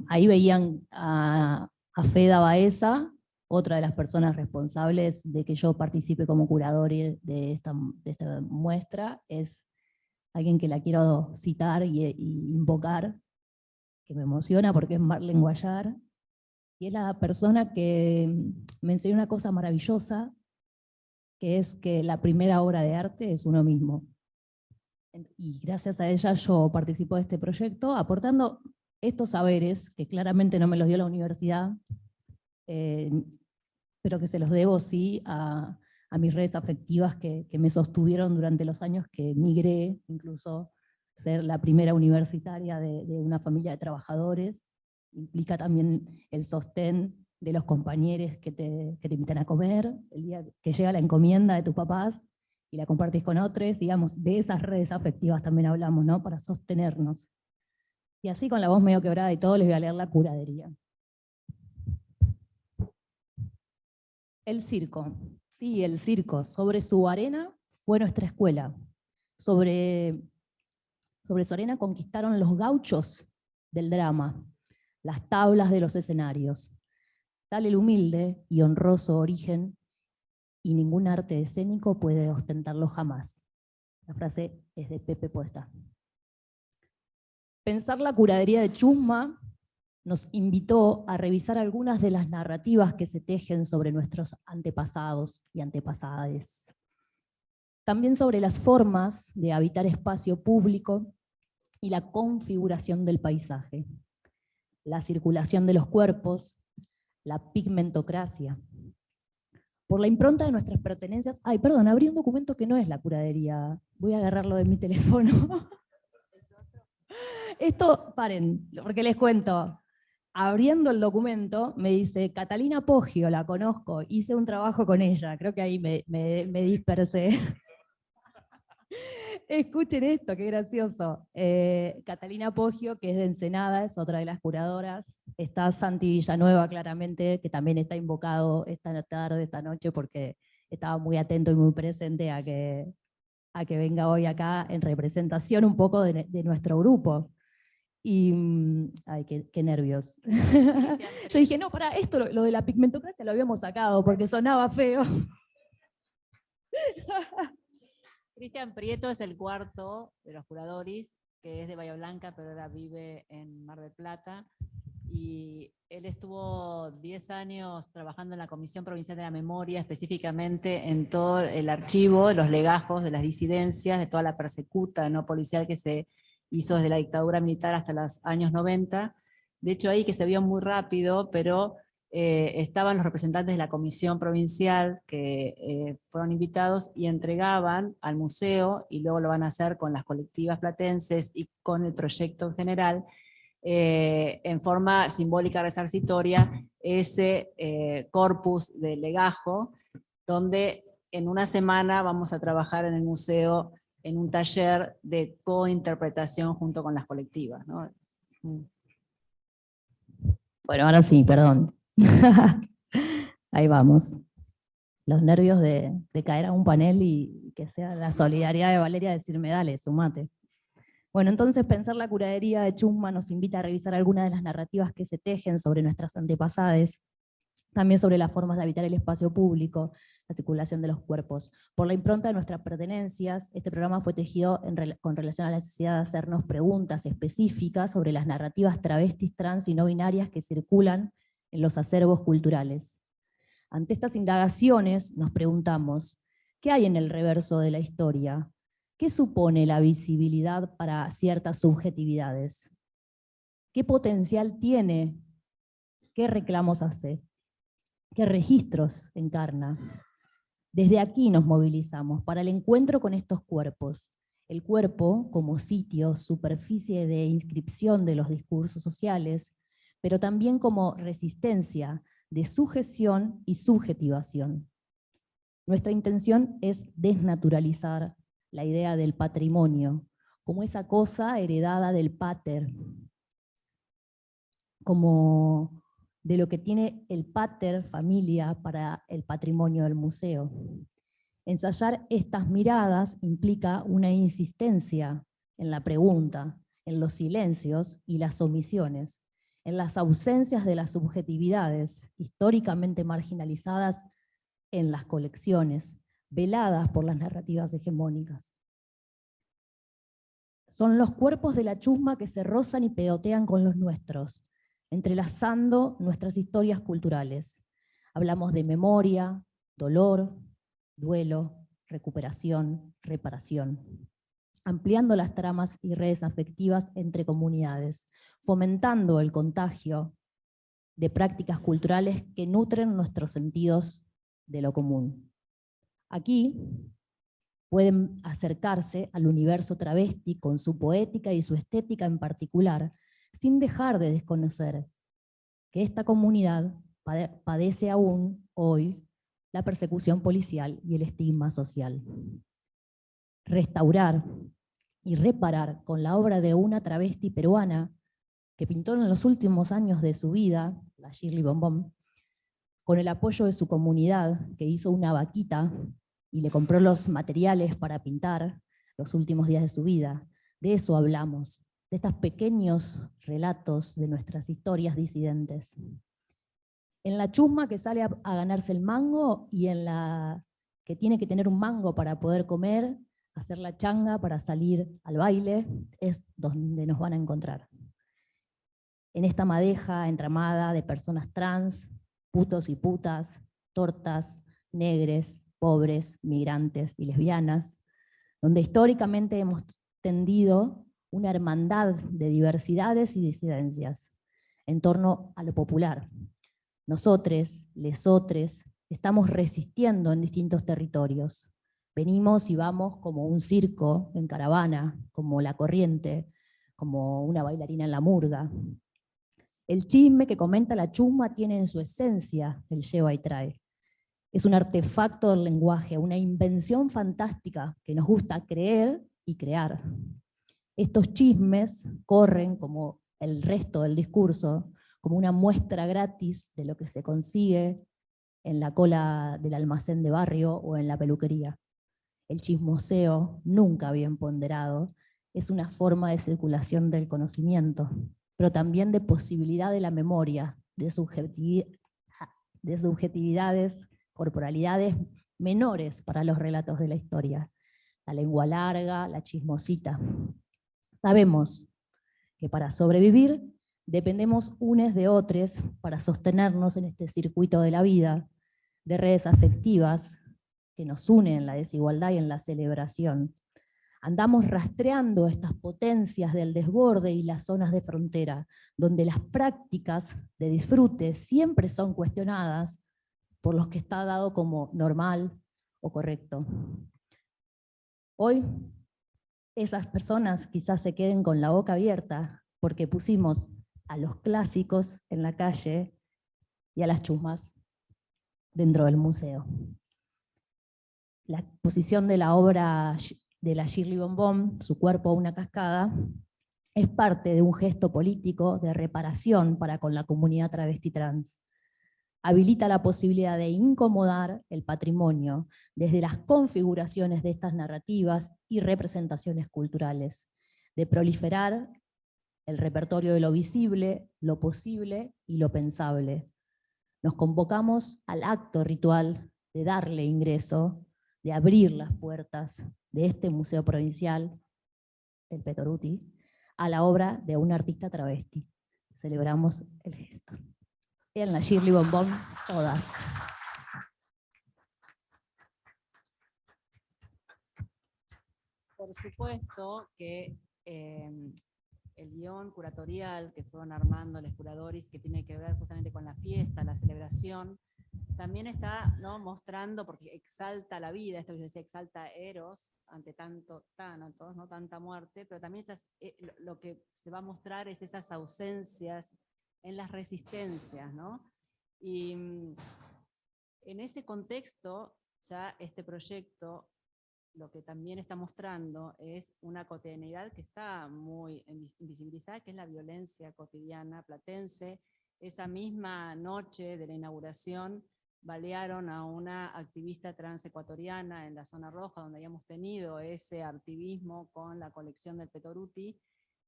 ahí veían a Feda Baeza, otra de las personas responsables de que yo participe como curador de esta muestra, es alguien que la quiero citar y invocar, que me emociona porque es Marlene Guayar, y es la persona que me enseñó una cosa maravillosa, que es que la primera obra de arte es uno mismo. Y gracias a ella yo participo de este proyecto, aportando estos saberes, que claramente no me los dio la universidad, pero que se los debo sí a mis redes afectivas que me sostuvieron durante los años que migré, incluso ser la primera universitaria de una familia de trabajadores, implica también el sostén de los compañeros que te invitan a comer, el día que llega la encomienda de tus papás, y la compartís con otros, digamos, de esas redes afectivas también hablamos, ¿no? Para sostenernos. Y así con la voz medio quebrada y todo, les voy a leer la curadería. El circo. Sí, el circo. Sobre su arena fue nuestra escuela. Sobre su arena conquistaron los gauchos del drama, las tablas de los escenarios. Tal el humilde y honroso origen, y ningún arte escénico puede ostentarlo jamás. La frase es de Pepe Puesta. Pensar la curadería de Chusma nos invitó a revisar algunas de las narrativas que se tejen sobre nuestros antepasados y antepasadas. También sobre las formas de habitar espacio público y la configuración del paisaje, la circulación de los cuerpos, la pigmentocracia. Por la impronta de nuestras pertenencias. Ay, perdón, abrí un documento que no es la curadería. Voy a agarrarlo de mi teléfono. Esto, paren, porque les cuento. Abriendo el documento, me dice, Catalina Poggio, la conozco, hice un trabajo con ella. Creo que ahí me dispersé. Escuchen esto, qué gracioso. Catalina Poggio, que es de Ensenada, es otra de las curadoras. Está Santi Villanueva, claramente, que también está invocado esta tarde, esta noche, porque estaba muy atento y muy presente a que a que venga hoy acá en representación un poco de nuestro grupo. Y, ay, qué nervios. Yo dije, no, para esto lo de la pigmentocracia lo habíamos sacado porque sonaba feo. Cristian Prieto es el cuarto de los curadores, que es de Bahía Blanca, pero ahora vive en Mar del Plata. Y él estuvo 10 años trabajando en la Comisión Provincial de la Memoria, específicamente en todo el archivo, los legajos de las disidencias, de toda la persecuta no policial que se hizo desde la dictadura militar hasta los años 90. De hecho, ahí que se vio muy rápido, pero estaban los representantes de la Comisión Provincial que fueron invitados y entregaban al museo, y luego lo van a hacer con las colectivas platenses y con el proyecto en general, en forma simbólica resarcitoria, ese corpus de legajo, donde en una semana vamos a trabajar en el museo en un taller de cointerpretación junto con las colectivas, ¿no? Bueno, ahora sí, perdón. Ahí vamos. Los nervios de caer a un panel y que sea la solidaridad de Valeria decirme, dale, sumate. Bueno, entonces pensar la curaduría de Chusma nos invita a revisar algunas de las narrativas que se tejen sobre nuestras antepasadas, también sobre las formas de habitar el espacio público, la circulación de los cuerpos. Por la impronta de nuestras pertenencias, este programa fue tejido con relación a la necesidad de hacernos preguntas específicas sobre las narrativas travestis, trans y no binarias que circulan en los acervos culturales. Ante estas indagaciones nos preguntamos, ¿qué hay en el reverso de la historia? ¿Qué supone la visibilidad para ciertas subjetividades? ¿Qué potencial tiene? ¿Qué reclamos hace? ¿Qué registros encarna? Desde aquí nos movilizamos para el encuentro con estos cuerpos. El cuerpo como sitio, superficie de inscripción de los discursos sociales, pero también como resistencia de sujeción y subjetivación. Nuestra intención es desnaturalizar la idea del patrimonio, como esa cosa heredada del pater, como de lo que tiene el pater familia para el patrimonio del museo. Ensayar estas miradas implica una insistencia en la pregunta, en los silencios y las omisiones, en las ausencias de las subjetividades históricamente marginalizadas en las colecciones, veladas por las narrativas hegemónicas. Son los cuerpos de la chusma que se rozan y pegotean con los nuestros, entrelazando nuestras historias culturales. Hablamos de memoria, dolor, duelo, recuperación, reparación, ampliando las tramas y redes afectivas entre comunidades, fomentando el contagio de prácticas culturales que nutren nuestros sentidos de lo común. Aquí pueden acercarse al universo travesti con su poética y su estética en particular, sin dejar de desconocer que esta comunidad padece aún hoy la persecución policial y el estigma social. Restaurar y reparar con la obra de una travesti peruana que pintó en los últimos años de su vida, la Shirley Bombón, con el apoyo de su comunidad, que hizo una vaquita y le compró los materiales para pintar los últimos días de su vida. De eso hablamos, de estos pequeños relatos de nuestras historias disidentes. En la chusma que sale a ganarse el mango y en la que tiene que tener un mango para poder comer, hacer la changa para salir al baile, es donde nos van a encontrar. En esta madeja entramada de personas trans, putos y putas, tortas, negres, pobres, migrantes y lesbianas, donde históricamente hemos tendido una hermandad de diversidades y disidencias en torno a lo popular. Nosotros, lesotres, estamos resistiendo en distintos territorios. Venimos y vamos como un circo en caravana, como la corriente, como una bailarina en la murga. El chisme que comenta la chusma tiene en su esencia el lleva y trae. Es un artefacto del lenguaje, una invención fantástica que nos gusta creer y crear. Estos chismes corren como el resto del discurso, como una muestra gratis de lo que se consigue en la cola del almacén de barrio o en la peluquería. El chismoseo, nunca bien ponderado, es una forma de circulación del conocimiento, pero también de posibilidad de la memoria, de subjetividades, corporalidades menores para los relatos de la historia. La lengua larga, la chismosita. Sabemos que para sobrevivir dependemos unos de otros para sostenernos en este circuito de la vida, de redes afectivas que nos unen en la desigualdad y en la celebración. Andamos rastreando estas potencias del desborde y las zonas de frontera, donde las prácticas de disfrute siempre son cuestionadas por los que está dado como normal o correcto. Hoy, esas personas quizás se queden con la boca abierta porque pusimos a los clásicos en la calle y a las chusmas dentro del museo. La exposición de la obra de la Shirley Bombom, Su cuerpo una cascada, es parte de un gesto político de reparación para con la comunidad travesti trans. Habilita la posibilidad de incomodar el patrimonio desde las configuraciones de estas narrativas y representaciones culturales, de proliferar el repertorio de lo visible, lo posible y lo pensable. Nos convocamos al acto ritual de darle ingreso, de abrir las puertas de este museo provincial, el Petoruti, a la obra de un artista travesti. Celebramos el gesto. En la Shirley Bombom, todas. Por supuesto que el guión curatorial que fueron armando los curadores, que tiene que ver justamente con la fiesta, la celebración, también está, ¿no?, mostrando, porque exalta la vida, esto que yo decía, exalta Eros ante tanto tánatos, ¿no?, tanta muerte, pero también lo que se va a mostrar es esas ausencias en las resistencias, ¿no? Y en ese contexto, ya este proyecto lo que también está mostrando es una cotidianidad que está muy invisibilizada, que es la violencia cotidiana platense. Esa misma noche de la inauguración balearon a una activista trans ecuatoriana en la zona roja, donde habíamos tenido ese activismo con la colección del Petoruti,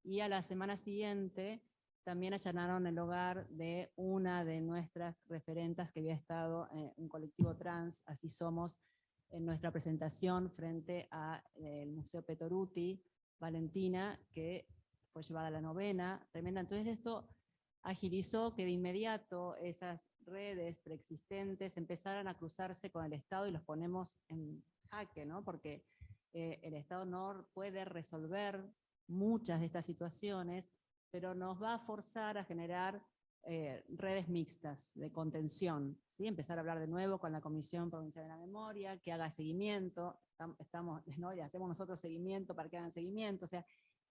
y a la semana siguiente también allanaron el hogar de una de nuestras referentas que había estado en un colectivo trans, Así Somos, en nuestra presentación frente al Museo Petoruti, Valentina, que fue llevada a la novena, tremenda. Entonces esto agilizó que de inmediato esas redes preexistentes empezaran a cruzarse con el Estado y los ponemos en jaque, ¿no? Porque el Estado no puede resolver muchas de estas situaciones, pero nos va a forzar a generar redes mixtas de contención, ¿sí? Empezar a hablar de nuevo con la Comisión Provincial de la Memoria, que haga seguimiento, ¿no?, y hacemos nosotros seguimiento para que hagan seguimiento. O sea,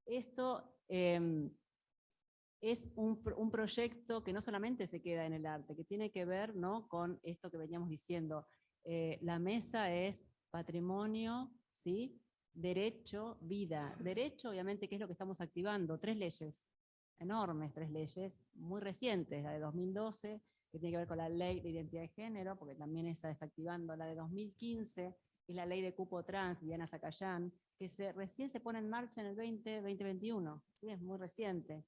esto es un proyecto que no solamente se queda en el arte, que tiene que ver, ¿no?, con esto que veníamos diciendo. La mesa es patrimonio, ¿sí?, derecho, vida. Derecho, obviamente, ¿qué es lo que estamos activando? 3 leyes. Enormes, 3 leyes muy recientes, la de 2012, que tiene que ver con la ley de identidad de género, porque también esa está activando, la de 2015, que es la ley de cupo trans, Diana Zacayán, que recién se pone en marcha en el 2021, ¿sí? Es muy reciente.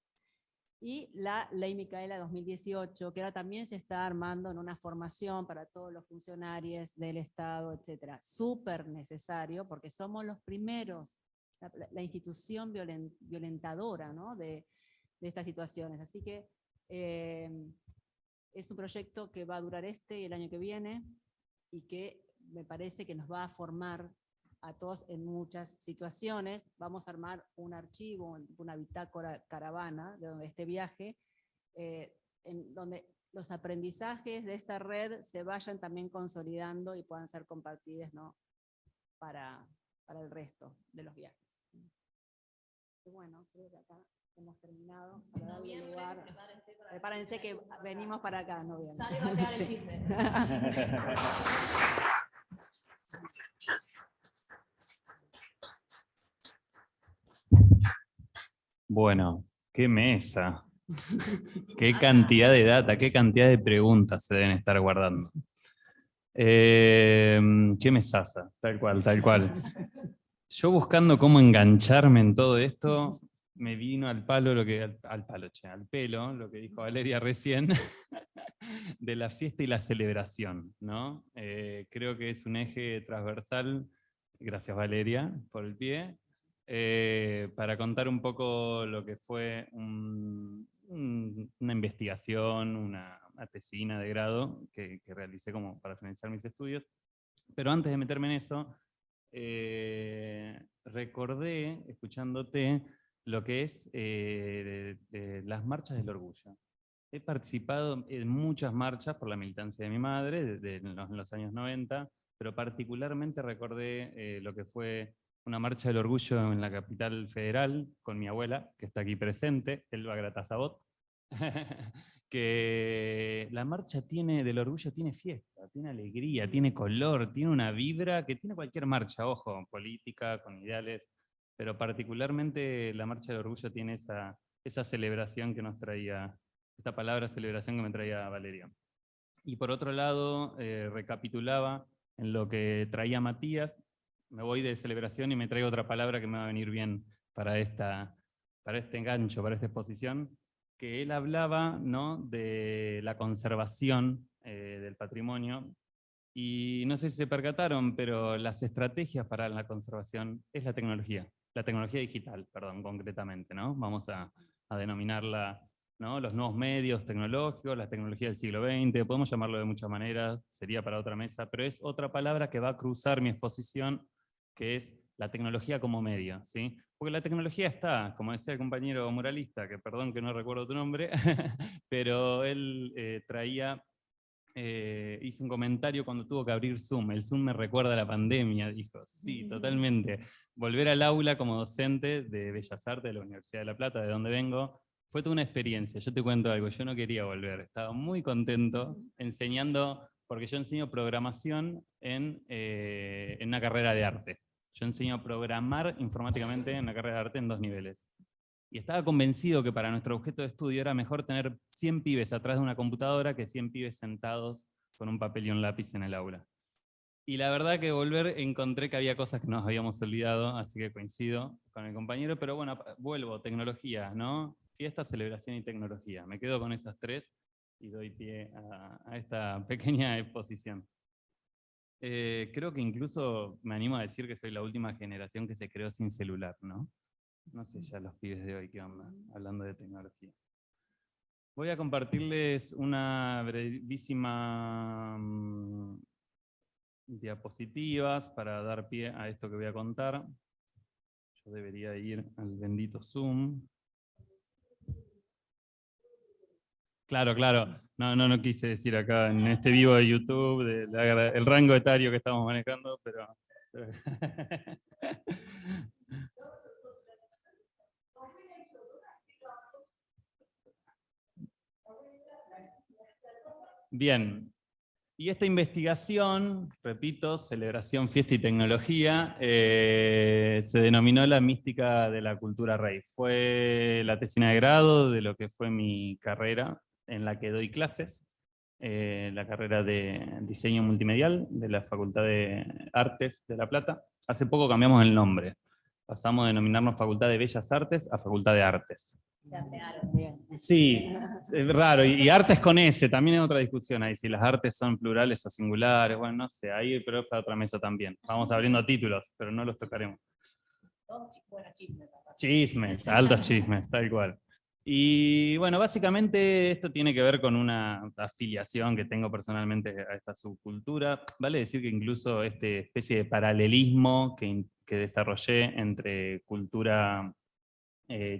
Y la ley Micaela 2018, que ahora también se está armando en una formación para todos los funcionarios del Estado, etcétera. Súper necesario, porque somos los primeros, la institución violentadora, ¿no?, de estas situaciones. Así que es un proyecto que va a durar y el año que viene, y que me parece que nos va a formar a todos en muchas situaciones. Vamos a armar un archivo, una bitácora caravana de donde este viaje, en donde los aprendizajes de esta red se vayan también consolidando y puedan ser compartidos, ¿no?, para el resto de los viajes. Y bueno, creo que acá hemos terminado. Para darle lugar. Prepárense que venimos para acá, noviembre. Sí. Bueno, qué mesa. Qué cantidad de data, qué cantidad de preguntas se deben estar guardando. Qué mesaza, tal cual, tal cual. Yo buscando cómo engancharme en todo esto, me vino al palo al pelo, lo que dijo Valeria recién, de la fiesta y la celebración, ¿no? Creo que es un eje transversal, gracias Valeria por el pie, para contar un poco lo que fue una investigación, una tesina de grado que realicé como para finalizar mis estudios. Pero antes de meterme en eso, recordé, escuchándote, lo que es las marchas del orgullo. He participado en muchas marchas por la militancia de mi madre en los años 90, pero particularmente recordé lo que fue una marcha del orgullo en la capital federal con mi abuela, que está aquí presente, Elba Gratazabot, que la marcha del orgullo tiene fiesta, tiene alegría, tiene color, tiene una vibra que tiene cualquier marcha, ojo, política, con ideales, pero particularmente la marcha del orgullo tiene esa celebración que nos traía, esta palabra celebración que me traía Valeria. Y por otro lado, recapitulaba en lo que traía Matías, me voy de celebración y me traigo otra palabra que me va a venir bien para este engancho, para esta exposición, que él hablaba, ¿no?, de la conservación del patrimonio, y no sé si se percataron, pero las estrategias para la conservación es la tecnología digital, perdón, concretamente, ¿no? Vamos a denominarla, ¿no?, los nuevos medios tecnológicos, la tecnología del siglo XX, podemos llamarlo de muchas maneras, sería para otra mesa, pero es otra palabra que va a cruzar mi exposición, que es la tecnología como medio, ¿sí? Porque la tecnología está, como decía el compañero muralista, que perdón que no recuerdo tu nombre, pero él hizo un comentario cuando tuvo que abrir Zoom. El Zoom me recuerda a la pandemia, dijo. Sí, totalmente. Volver al aula como docente de Bellas Artes de la Universidad de La Plata, de donde vengo, fue toda una experiencia. Yo te cuento algo, yo no quería volver. Estaba muy contento enseñando, porque yo enseño programación en una carrera de arte. Yo enseño a programar informáticamente en una carrera de arte en 2 niveles. Y estaba convencido que para nuestro objeto de estudio era mejor tener 100 pibes atrás de una computadora que 100 pibes sentados con un papel y un lápiz en el aula. Y la verdad que volver encontré que había cosas que nos habíamos olvidado, así que coincido con el compañero, pero bueno, vuelvo, tecnología, ¿no? Fiesta, celebración y tecnología. Me quedo con esas 3 y doy pie a esta pequeña exposición. Creo que incluso me animo a decir que soy la última generación que se creó sin celular, ¿no? No sé ya los pibes de hoy qué onda, hablando de tecnología. Voy a compartirles una brevísima diapositivas para dar pie a esto que voy a contar. Yo debería ir al bendito Zoom. Claro, claro. No quise decir acá en este vivo de YouTube el rango etario que estamos manejando, pero... Bien, y esta investigación, repito, celebración, fiesta y tecnología, se denominó la mística de la cultura rave. Fue la tesina de grado de lo que fue mi carrera en la que doy clases, la carrera de diseño multimedial de la Facultad de Artes de La Plata. Hace poco cambiamos el nombre, pasamos de denominarnos Facultad de Bellas Artes a Facultad de Artes. Sí, es raro, y artes con S, también hay otra discusión ahí, si las artes son plurales o singulares, bueno, no sé, ahí pero es para otra mesa también. Vamos abriendo títulos, pero no los tocaremos. Chismes, altos chismes, tal cual. Y bueno, básicamente esto tiene que ver con una afiliación que tengo personalmente a esta subcultura. Vale decir que incluso esta especie de paralelismo que desarrollé entre cultura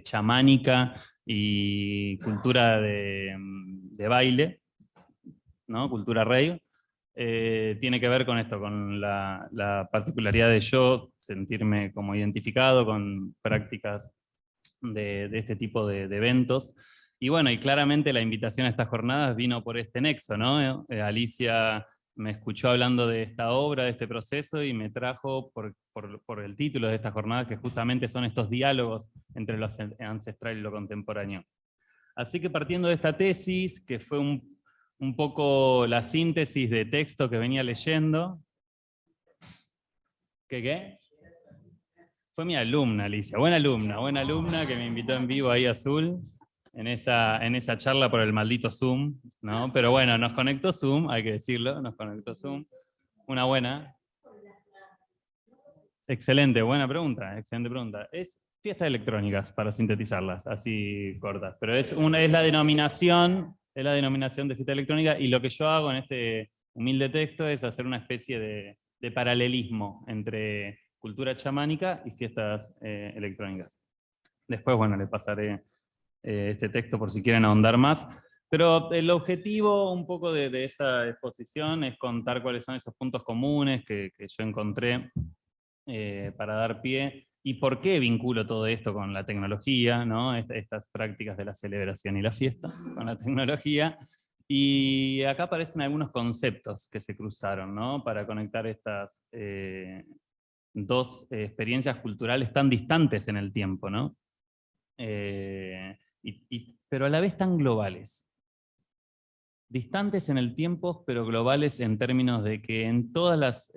chamánica y cultura de baile, ¿no? Cultura rave, tiene que ver con esto, con la particularidad de yo sentirme como identificado con prácticas de este tipo de eventos. Y bueno, y claramente la invitación a estas jornadas vino por este nexo, ¿no? Alicia me escuchó hablando de esta obra, de este proceso, y me trajo por el título de estas jornadas, que justamente son estos diálogos entre lo ancestral y lo contemporáneo. Así que partiendo de esta tesis, que fue un poco la síntesis de texto que venía leyendo. ¿Qué? Fue mi alumna, Alicia, buena alumna que me invitó en vivo ahí a Azul, en esa charla por el maldito Zoom, ¿no? Pero bueno, nos conectó Zoom, hay que decirlo, nos conectó Zoom. Una buena. Excelente, buena pregunta, excelente pregunta. Es fiestas electrónicas, para sintetizarlas, así cortas, pero es la denominación de fiesta electrónica, y lo que yo hago en este humilde texto es hacer una especie de paralelismo entre cultura chamánica y fiestas electrónicas. Después, bueno, les pasaré este texto por si quieren ahondar más. Pero el objetivo un poco de esta exposición es contar cuáles son esos puntos comunes que yo encontré para dar pie, y por qué vinculo todo esto con la tecnología, ¿no? Estas prácticas de la celebración y la fiesta con la tecnología. Y acá aparecen algunos conceptos que se cruzaron, ¿no? Para conectar estas dos experiencias culturales tan distantes en el tiempo, ¿no? Pero a la vez tan globales. Distantes en el tiempo, pero globales en términos de que en todas las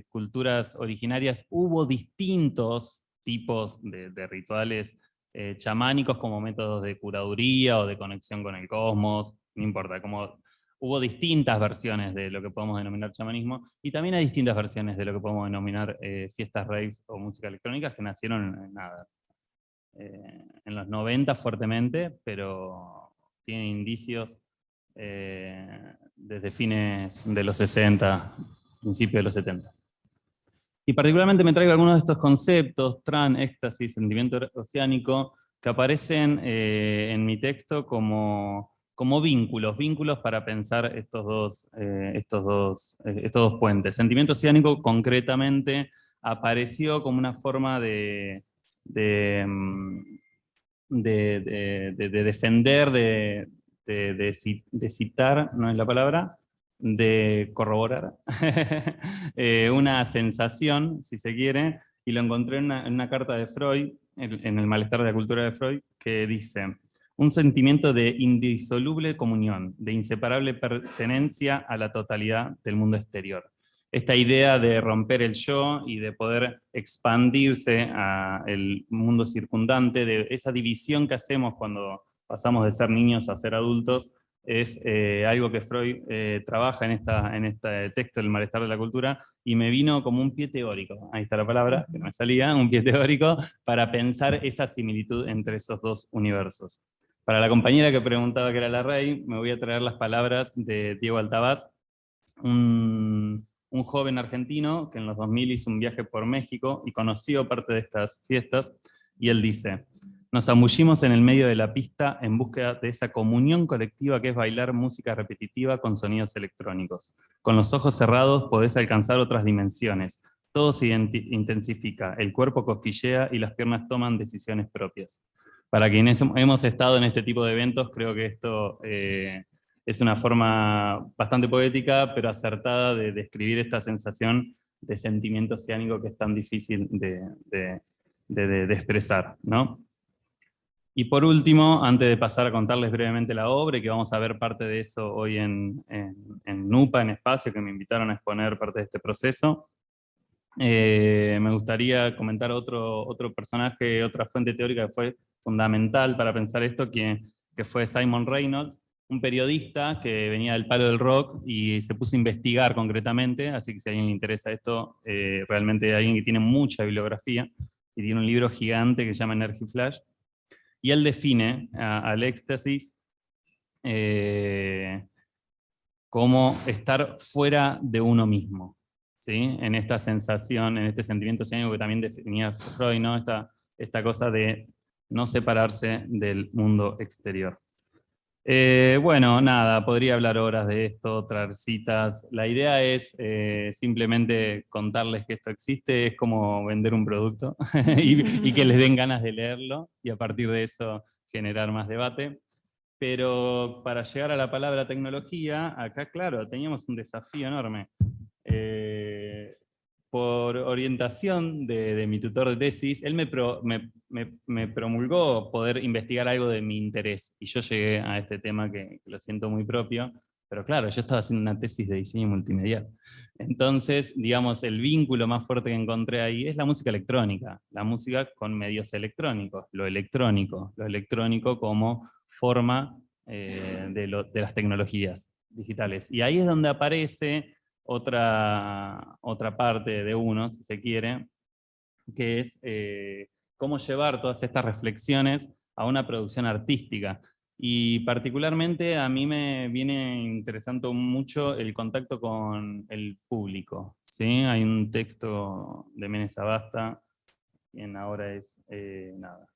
culturas originarias hubo distintos tipos de rituales chamánicos como métodos de curaduría o de conexión con el cosmos, no importa, como hubo distintas versiones de lo que podemos denominar chamanismo, y también hay distintas versiones de lo que podemos denominar fiestas raves o música electrónica, que nacieron en los 90 fuertemente, pero tienen indicios desde fines de los 60, principios de los 70. Y particularmente me traigo algunos de estos conceptos, trance, éxtasis, sentimiento oceánico, que aparecen en mi texto como vínculos para pensar estos dos puentes. Sentimiento oceánico concretamente apareció como una forma de defender, de citar, no es la palabra, de corroborar una sensación, si se quiere, y lo encontré en una carta de Freud, en el malestar de la cultura de Freud, que dice: un sentimiento de indisoluble comunión, de inseparable pertenencia a la totalidad del mundo exterior. Esta idea de romper el yo y de poder expandirse al mundo circundante, de esa división que hacemos cuando pasamos de ser niños a ser adultos, es algo que Freud trabaja en este texto, El malestar de la cultura, y me vino como un pie teórico, ahí está la palabra, que no me salía, un pie teórico, para pensar esa similitud entre esos dos universos. Para la compañera que preguntaba qué era la Rey, me voy a traer las palabras de Diego Altabás, un joven argentino que en los 2000 hizo un viaje por México y conoció parte de estas fiestas, y él dice: nos zambullimos en el medio de la pista en búsqueda de esa comunión colectiva que es bailar música repetitiva con sonidos electrónicos. Con los ojos cerrados podés alcanzar otras dimensiones. Todo se intensifica, el cuerpo cosquillea y las piernas toman decisiones propias. Para quienes hemos estado en este tipo de eventos, creo que esto es una forma bastante poética, pero acertada de describir esta sensación de sentimiento oceánico que es tan difícil de expresar, ¿no? Y por último, antes de pasar a contarles brevemente la obra, y que vamos a ver parte de eso hoy en NUPA, en Espacio, que me invitaron a exponer parte de este proceso, me gustaría comentar otro personaje, otra fuente teórica que fue fundamental para pensar esto, que fue Simon Reynolds, un periodista que venía del palo del rock y se puso a investigar concretamente, así que si a alguien le interesa esto, realmente hay alguien que tiene mucha bibliografía, y tiene un libro gigante que se llama Energy Flash, y él define al éxtasis como estar fuera de uno mismo, ¿sí? En esta sensación, en este sentimiento oceánico que también definía Freud, ¿no? Esta cosa de no separarse del mundo exterior. Bueno, nada, podría hablar horas de esto, traer citas. La idea es simplemente contarles que esto existe, es como vender un producto y que les den ganas de leerlo, y a partir de eso generar más debate. Pero para llegar a la palabra tecnología, acá claro, teníamos un desafío enorme. por orientación de mi tutor de tesis, él me promulgó poder investigar algo de mi interés, y yo llegué a este tema que lo siento muy propio, pero claro, yo estaba haciendo una tesis de diseño multimedial. Entonces, digamos, el vínculo más fuerte que encontré ahí es la música electrónica, la música con medios electrónicos, lo electrónico como forma de las tecnologías digitales. Y ahí es donde aparece otra parte de uno, si se quiere, que es cómo llevar todas estas reflexiones a una producción artística. Y particularmente a mí me viene interesando mucho el contacto con el público, ¿sí? Hay un texto de Menes Abasta, quien ahora es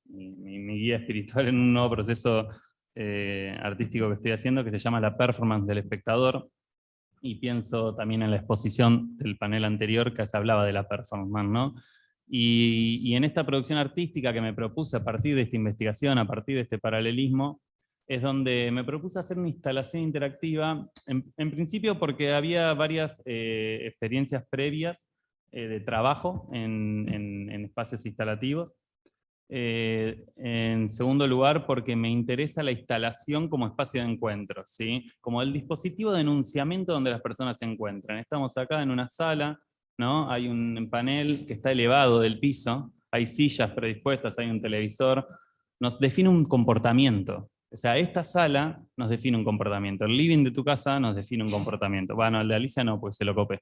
mi guía espiritual en un nuevo proceso artístico que estoy haciendo, que se llama La Performance del Espectador, y pienso también en la exposición del panel anterior que se hablaba de la performance, ¿no? Y en esta producción artística que me propuse a partir de esta investigación, a partir de este paralelismo, es donde me propuse hacer una instalación interactiva, en principio porque había varias experiencias previas de trabajo en espacios instalativos. En segundo lugar, porque me interesa la instalación como espacio de encuentro, ¿sí? Como el dispositivo de enunciamiento donde las personas se encuentran. Estamos acá en una sala, ¿no? Hay un panel que está elevado del piso, hay sillas predispuestas, hay un televisor, nos define un comportamiento. O sea, esta sala nos define un comportamiento, el living de tu casa nos define un comportamiento. Bueno, el de Alicia no, porque se lo copé.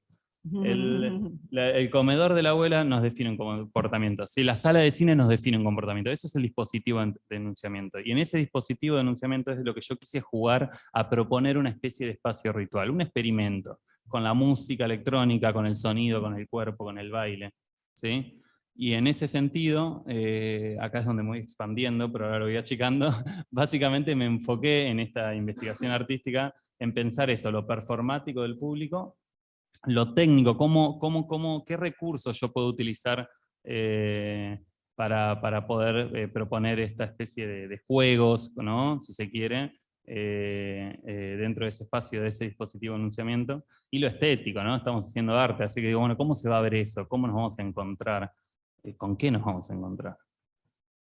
El comedor de la abuela nos define un comportamiento. Si la sala de cine nos define un comportamiento. Ese es el dispositivo de enunciamiento. Y en ese dispositivo de enunciamiento es lo que yo quise jugar a proponer una especie de espacio ritual, un experimento, con la música electrónica, con el sonido, con el cuerpo, con el baile, ¿sí? Y en ese sentido, acá es donde me voy expandiendo, pero ahora lo voy achicando, básicamente me enfoqué en esta investigación artística en pensar eso, lo performático del público, lo técnico, qué recursos yo puedo utilizar para poder proponer esta especie de juegos, ¿no? Si se quiere, dentro de ese espacio, de ese dispositivo de enunciamiento, y lo estético, ¿no? Estamos haciendo arte, así que digo, bueno, ¿cómo se va a ver eso? ¿Cómo nos vamos a encontrar? ¿Con qué nos vamos a encontrar?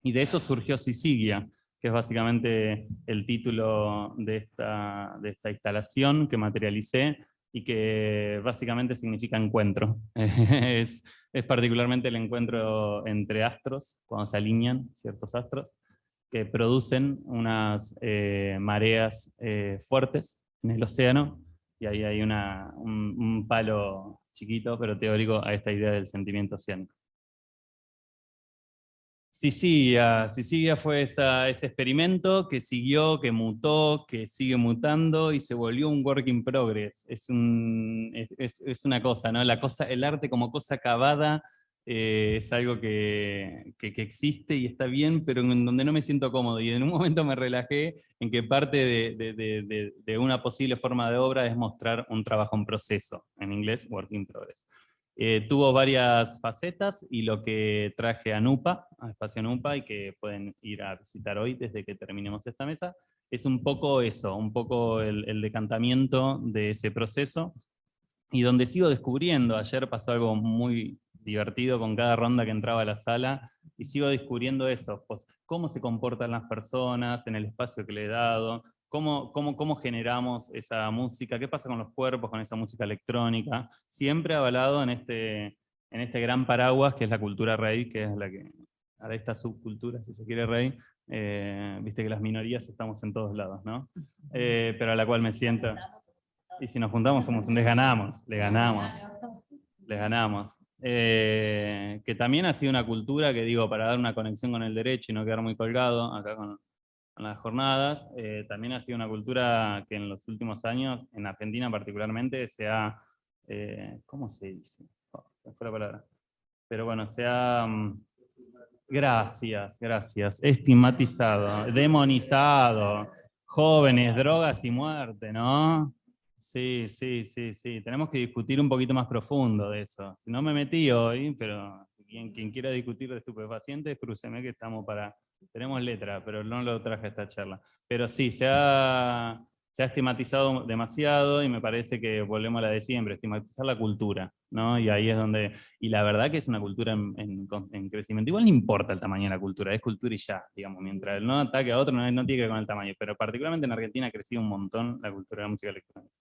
Y de eso surgió Sisigia, que es básicamente el título de esta instalación que materialicé, y que básicamente significa encuentro. Es particularmente el encuentro entre astros, cuando se alinean ciertos astros, que producen unas mareas fuertes en el océano, y ahí hay un palo chiquito, pero teórico, a esta idea del sentimiento oceánico. Sisigia fue ese experimento que siguió, que mutó, que sigue mutando y se volvió un work in progress. Es una cosa, ¿no? El arte como cosa acabada es algo que existe y está bien, pero en donde no me siento cómodo. Y en un momento me relajé en que parte de una posible forma de obra es mostrar un trabajo en proceso, en inglés work in progress. Tuvo varias facetas, y lo que traje a NUPA, a Espacio NUPA, y que pueden ir a visitar hoy desde que terminemos esta mesa, es un poco eso, un poco el decantamiento de ese proceso, y donde sigo descubriendo. Ayer pasó algo muy divertido con cada ronda que entraba a la sala, y sigo descubriendo eso, pues, cómo se comportan las personas en el espacio que le he dado, cómo generamos esa música, qué pasa con los cuerpos, con esa música electrónica, siempre avalado en este gran paraguas que es la cultura rave, que es la que, a esta subcultura, si se quiere, rave, viste que las minorías estamos en todos lados, ¿no? Pero a la cual me siento, y si nos juntamos les ganamos. Que también ha sido una cultura que, digo, para dar una conexión con el derecho y no quedar muy colgado acá con las jornadas, también ha sido una cultura que en los últimos años, en Argentina particularmente, se ha, ¿cómo se dice? Se fue la palabra. Pero bueno, se ha, gracias, estigmatizado, demonizado, jóvenes, drogas y muerte, ¿no? Sí. Tenemos que discutir un poquito más profundo de eso. Si no me metí hoy, pero quien quiera discutir de estupefacientes, crúceme que estamos tenemos letra, pero no lo traje a esta charla. Pero sí, se ha se ha estigmatizado demasiado y me parece que volvemos a la de siempre, estigmatizar la cultura, ¿no? Y ahí es donde, y la verdad que es una cultura en crecimiento. Igual no importa el tamaño de la cultura, es cultura y ya, digamos, mientras no ataque a otro no tiene que ver con el tamaño, pero particularmente en Argentina ha crecido un montón la cultura de la música electrónica.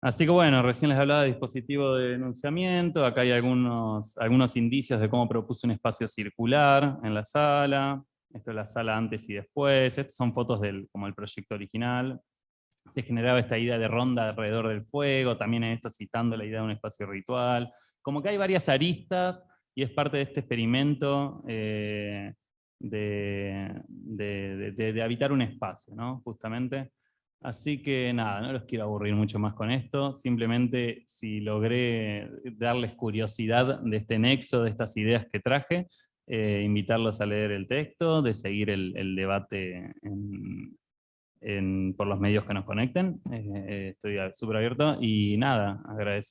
Así que bueno, recién les hablaba de dispositivo de denunciamiento, acá hay algunos indicios de cómo propuso un espacio circular en la sala, esto es la sala antes y después, estas son fotos como el proyecto original, se generaba esta idea de ronda alrededor del fuego, también en esto citando la idea de un espacio ritual, como que hay varias aristas y es parte de este experimento de habitar un espacio, ¿no? Justamente. Así que nada, no los quiero aburrir mucho más con esto, simplemente si logré darles curiosidad de este nexo, de estas ideas que traje, invitarlos a leer el texto, de seguir el debate por los medios que nos conecten, estoy súper abierto, y nada, agradecer